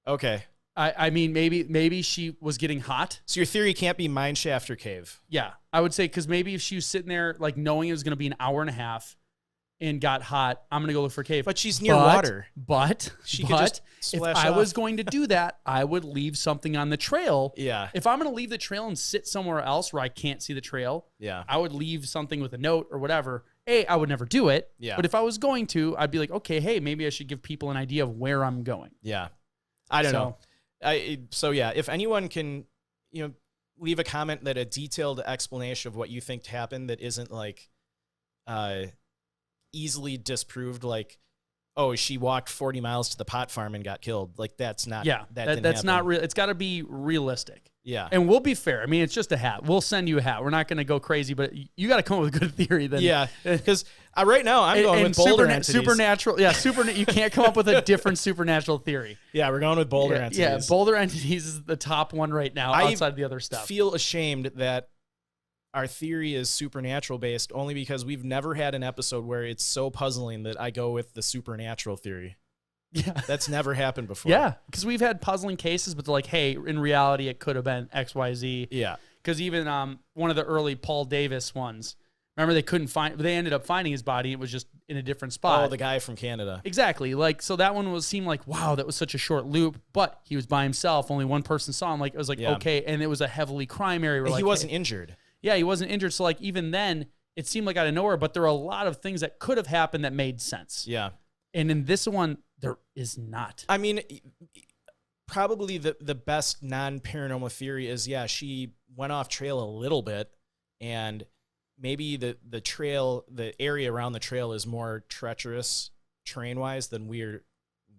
[SPEAKER 3] Okay.
[SPEAKER 1] I mean, maybe she was getting hot.
[SPEAKER 3] So your theory can't be mine shaft or cave.
[SPEAKER 1] Yeah. I would say, because maybe if she was sitting there like knowing it was going to be an hour and a half, and got hot, I'm going to go look for a cave.
[SPEAKER 3] But she's near water.
[SPEAKER 1] But
[SPEAKER 3] she could just splash
[SPEAKER 1] if I
[SPEAKER 3] off.
[SPEAKER 1] was going to do that, I would leave something on the trail.
[SPEAKER 3] Yeah.
[SPEAKER 1] If I'm going to leave the trail and sit somewhere else where I can't see the trail,
[SPEAKER 3] yeah,
[SPEAKER 1] I would leave something with a note or whatever. I would never do it.
[SPEAKER 3] Yeah.
[SPEAKER 1] But if I was going to, I'd be like, okay, hey, maybe I should give people an idea of where I'm going.
[SPEAKER 3] Yeah. I don't know. So yeah, if anyone can, leave a comment that a detailed explanation of what you think happened that isn't like, easily disproved, like, oh, she walked 40 miles to the pot farm and got killed. Like, that's not.
[SPEAKER 1] Yeah, that's not real. It's got to be realistic.
[SPEAKER 3] Yeah,
[SPEAKER 1] and we'll be fair. I mean, it's just a hat. We'll send you a hat. We're not going to go crazy, but you got to come up with a good theory. Then,
[SPEAKER 3] yeah, because right now I'm going with Boulder entities.
[SPEAKER 1] Supernatural. Yeah, you can't come up with a different supernatural theory.
[SPEAKER 3] Yeah, we're going with Boulder entities.
[SPEAKER 1] Yeah, Boulder entities is the top one right now outside of the other stuff.
[SPEAKER 3] I feel ashamed that our theory is supernatural based only because we've never had an episode where it's so puzzling that I go with the supernatural theory.
[SPEAKER 1] Yeah.
[SPEAKER 3] That's never happened before.
[SPEAKER 1] Yeah, because we've had puzzling cases, but they're like, hey, in reality, it could have been X, Y, Z.
[SPEAKER 3] Yeah.
[SPEAKER 1] Because even one of the early Paul Davis ones, remember they ended up finding his body. It was just in a different spot.
[SPEAKER 3] Oh, the guy from Canada.
[SPEAKER 1] Exactly. Like, so that one seemed like, wow, that was such a short loop, but he was by himself. Only one person saw him. Like, it was like, okay. And it was a heavily crime area.
[SPEAKER 3] He wasn't injured.
[SPEAKER 1] Yeah, he wasn't injured. So like, even then it seemed like out of nowhere, but there are a lot of things that could have happened that made sense.
[SPEAKER 3] Yeah.
[SPEAKER 1] And in this one, there is not.
[SPEAKER 3] I mean, probably the best non-paranormal theory is, she went off trail a little bit, and maybe the trail, the area around the trail is more treacherous terrain-wise than we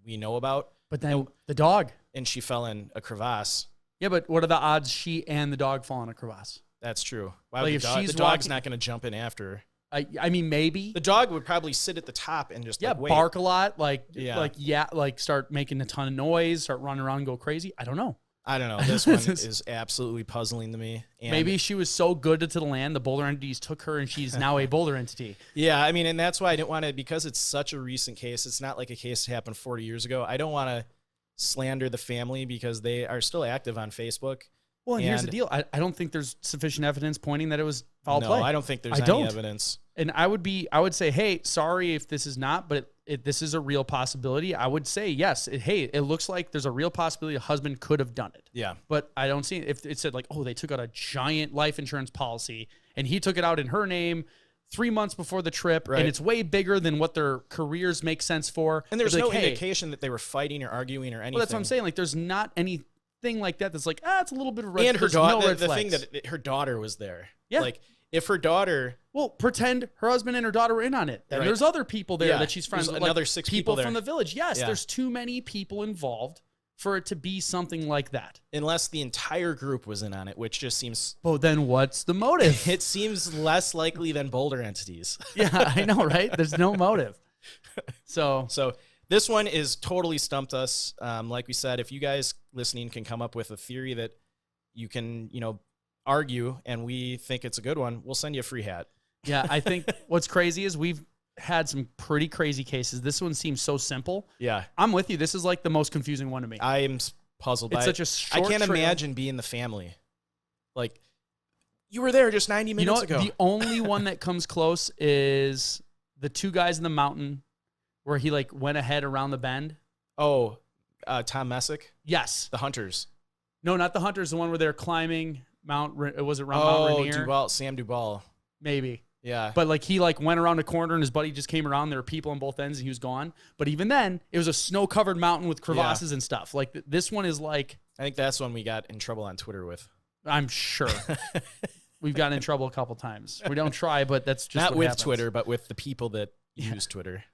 [SPEAKER 3] know about.
[SPEAKER 1] But then the dog.
[SPEAKER 3] And she fell in a crevasse.
[SPEAKER 1] Yeah, but what are the odds she and the dog fall in a crevasse?
[SPEAKER 3] That's true. Why
[SPEAKER 1] Like,
[SPEAKER 3] would
[SPEAKER 1] if
[SPEAKER 3] the
[SPEAKER 1] she's
[SPEAKER 3] dog's
[SPEAKER 1] walking-
[SPEAKER 3] not going to jump in after her.
[SPEAKER 1] I mean, maybe.
[SPEAKER 3] The dog would probably sit at the top and just like, wait.
[SPEAKER 1] Bark a lot, like
[SPEAKER 3] Yeah.
[SPEAKER 1] like start making a ton of noise, start running around, and go crazy. I don't know.
[SPEAKER 3] I don't know. This one is absolutely puzzling to me. And
[SPEAKER 1] Maybe she was so good to the land, the Boulder entities took her, and she's now a Boulder entity.
[SPEAKER 3] Yeah, I mean, and that's why I didn't want to, because it's such a recent case. It's not like a case that happened 40 years ago. I don't want to slander the family because they are still active on Facebook.
[SPEAKER 1] Well, and here's the
[SPEAKER 3] And-
[SPEAKER 1] deal. I don't think there's sufficient evidence pointing that it was foul
[SPEAKER 3] No,
[SPEAKER 1] play.
[SPEAKER 3] I don't think there's
[SPEAKER 1] I
[SPEAKER 3] any
[SPEAKER 1] don't.
[SPEAKER 3] evidence.
[SPEAKER 1] And I would say, hey, sorry if this is not, but this is a real possibility. I would say, yes, it looks like there's a real possibility a husband could have done it.
[SPEAKER 3] Yeah.
[SPEAKER 1] But I don't see it. If it said like, oh, they took out a giant life insurance policy and he took it out in her name 3 months before the trip,
[SPEAKER 3] Right.
[SPEAKER 1] and it's way bigger than what their careers make sense for.
[SPEAKER 3] And there's
[SPEAKER 1] It's
[SPEAKER 3] no
[SPEAKER 1] like, hey,
[SPEAKER 3] indication that they were fighting or arguing or anything.
[SPEAKER 1] well, that's what I'm saying. Like, there's not anything like that that's like, it's a little bit of red.
[SPEAKER 3] And her
[SPEAKER 1] there's
[SPEAKER 3] daughter,
[SPEAKER 1] no red
[SPEAKER 3] the thing
[SPEAKER 1] flags.
[SPEAKER 3] that her daughter was there.
[SPEAKER 1] Yeah.
[SPEAKER 3] Like, if her daughter,
[SPEAKER 1] Well, pretend her husband and her daughter were in on it. Then
[SPEAKER 3] Right.
[SPEAKER 1] there's other people there
[SPEAKER 3] Yeah,
[SPEAKER 1] that she's friends
[SPEAKER 3] there's
[SPEAKER 1] with.
[SPEAKER 3] another
[SPEAKER 1] like
[SPEAKER 3] 6 people there.
[SPEAKER 1] from the village. Yes,
[SPEAKER 3] Yeah.
[SPEAKER 1] there's too many people involved for it to be something like that.
[SPEAKER 3] unless the entire group was in on it, which just seems,
[SPEAKER 1] Well, then what's the motive?
[SPEAKER 3] it seems less likely than Boulder entities.
[SPEAKER 1] Yeah, I know, right? There's no motive. So,
[SPEAKER 3] So this one is totally stumped us. Like we said, if you guys listening can come up with a theory that you can, argue and we think it's a good one, we'll send you a free hat.
[SPEAKER 1] yeah, I think what's crazy is we've had some pretty crazy cases. This one seems so simple.
[SPEAKER 3] Yeah.
[SPEAKER 1] I'm with you. This is like the most confusing one to me.
[SPEAKER 3] I am puzzled by
[SPEAKER 1] It's
[SPEAKER 3] it.
[SPEAKER 1] such a short
[SPEAKER 3] I can't
[SPEAKER 1] trail.
[SPEAKER 3] imagine being the family. Like, you were there just 90
[SPEAKER 1] You
[SPEAKER 3] minutes
[SPEAKER 1] know what?
[SPEAKER 3] ago.
[SPEAKER 1] The only one that comes close is the 2 guys in the mountain where he like went ahead around the bend.
[SPEAKER 3] Tom Messick,
[SPEAKER 1] Yes.
[SPEAKER 3] the Hunters.
[SPEAKER 1] No, not the hunters. The one where they're climbing Mount. Was it around Mount Rainier?
[SPEAKER 3] Sam Duvall.
[SPEAKER 1] Maybe.
[SPEAKER 3] Yeah.
[SPEAKER 1] But like he like went around a corner and his buddy just came around. There were people on both ends and he was gone. But even then, it was a snow-covered mountain with crevasses and stuff. Like this one is like,
[SPEAKER 3] I think that's one we got in trouble on Twitter with.
[SPEAKER 1] I'm sure we've gotten in trouble a couple times. We don't try, but that's just
[SPEAKER 3] Not
[SPEAKER 1] what
[SPEAKER 3] with
[SPEAKER 1] happens.
[SPEAKER 3] Twitter, but with the people that use Twitter.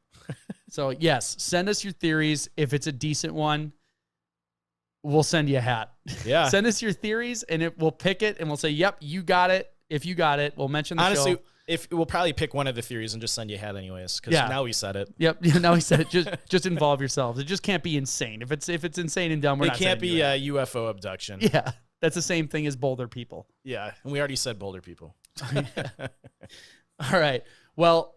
[SPEAKER 1] So yes, send us your theories. If it's a decent one, we'll send you a hat.
[SPEAKER 3] Yeah.
[SPEAKER 1] Send us your theories and we'll pick it and we'll say, yep, you got it. If you got it, we'll mention the
[SPEAKER 3] Honestly,
[SPEAKER 1] show.
[SPEAKER 3] if we'll probably pick one of the theories and just send you a hat anyways, because
[SPEAKER 1] Yeah.
[SPEAKER 3] now we said it.
[SPEAKER 1] Yep. Now he said it. Just involve yourselves. It just can't be insane. If it's insane and dumb, we're
[SPEAKER 3] It
[SPEAKER 1] not
[SPEAKER 3] can't
[SPEAKER 1] sending
[SPEAKER 3] be
[SPEAKER 1] you
[SPEAKER 3] a UFO abduction.
[SPEAKER 1] it. Yeah. That's the same thing as Boulder people.
[SPEAKER 3] Yeah. And we already said Boulder people.
[SPEAKER 1] All right. Well,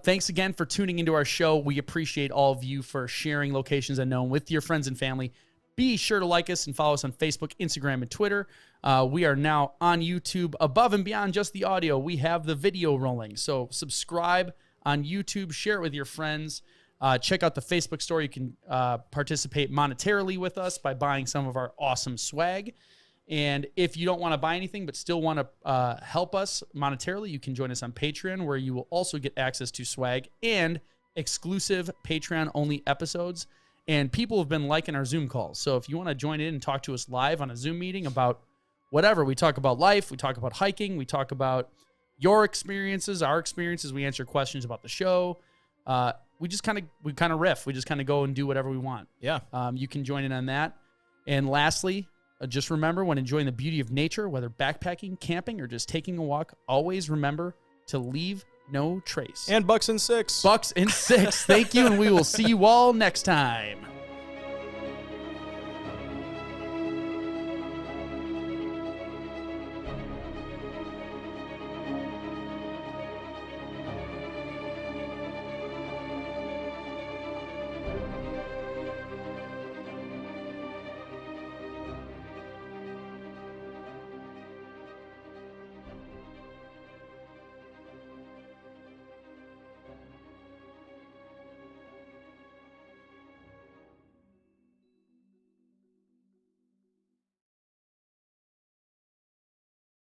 [SPEAKER 1] thanks again for tuning into our show. We appreciate all of you for sharing Locations Unknown with your friends and family. Be sure to like us and follow us on Facebook, Instagram, and Twitter. We are now on YouTube. Above and beyond just the audio, we have the video rolling. So subscribe on YouTube, share it with your friends. Check out the Facebook store. You can participate monetarily with us by buying some of our awesome swag. And if you don't want to buy anything but still want to help us monetarily, you can join us on Patreon, where you will also get access to swag and exclusive Patreon-only episodes. And people have been liking our Zoom calls. So if you want to join in and talk to us live on a Zoom meeting about whatever, we talk about life, we talk about hiking, we talk about your experiences, our experiences, we answer questions about the show. We kind of riff. We just kind of go and do whatever we want.
[SPEAKER 3] Yeah.
[SPEAKER 1] You can join in on that. And lastly, just remember, when enjoying the beauty of nature, whether backpacking, camping, or just taking a walk, always remember to leave no trace.
[SPEAKER 3] And Bucks and 6.
[SPEAKER 1] Bucks and 6. Thank you, and we will see you all next time.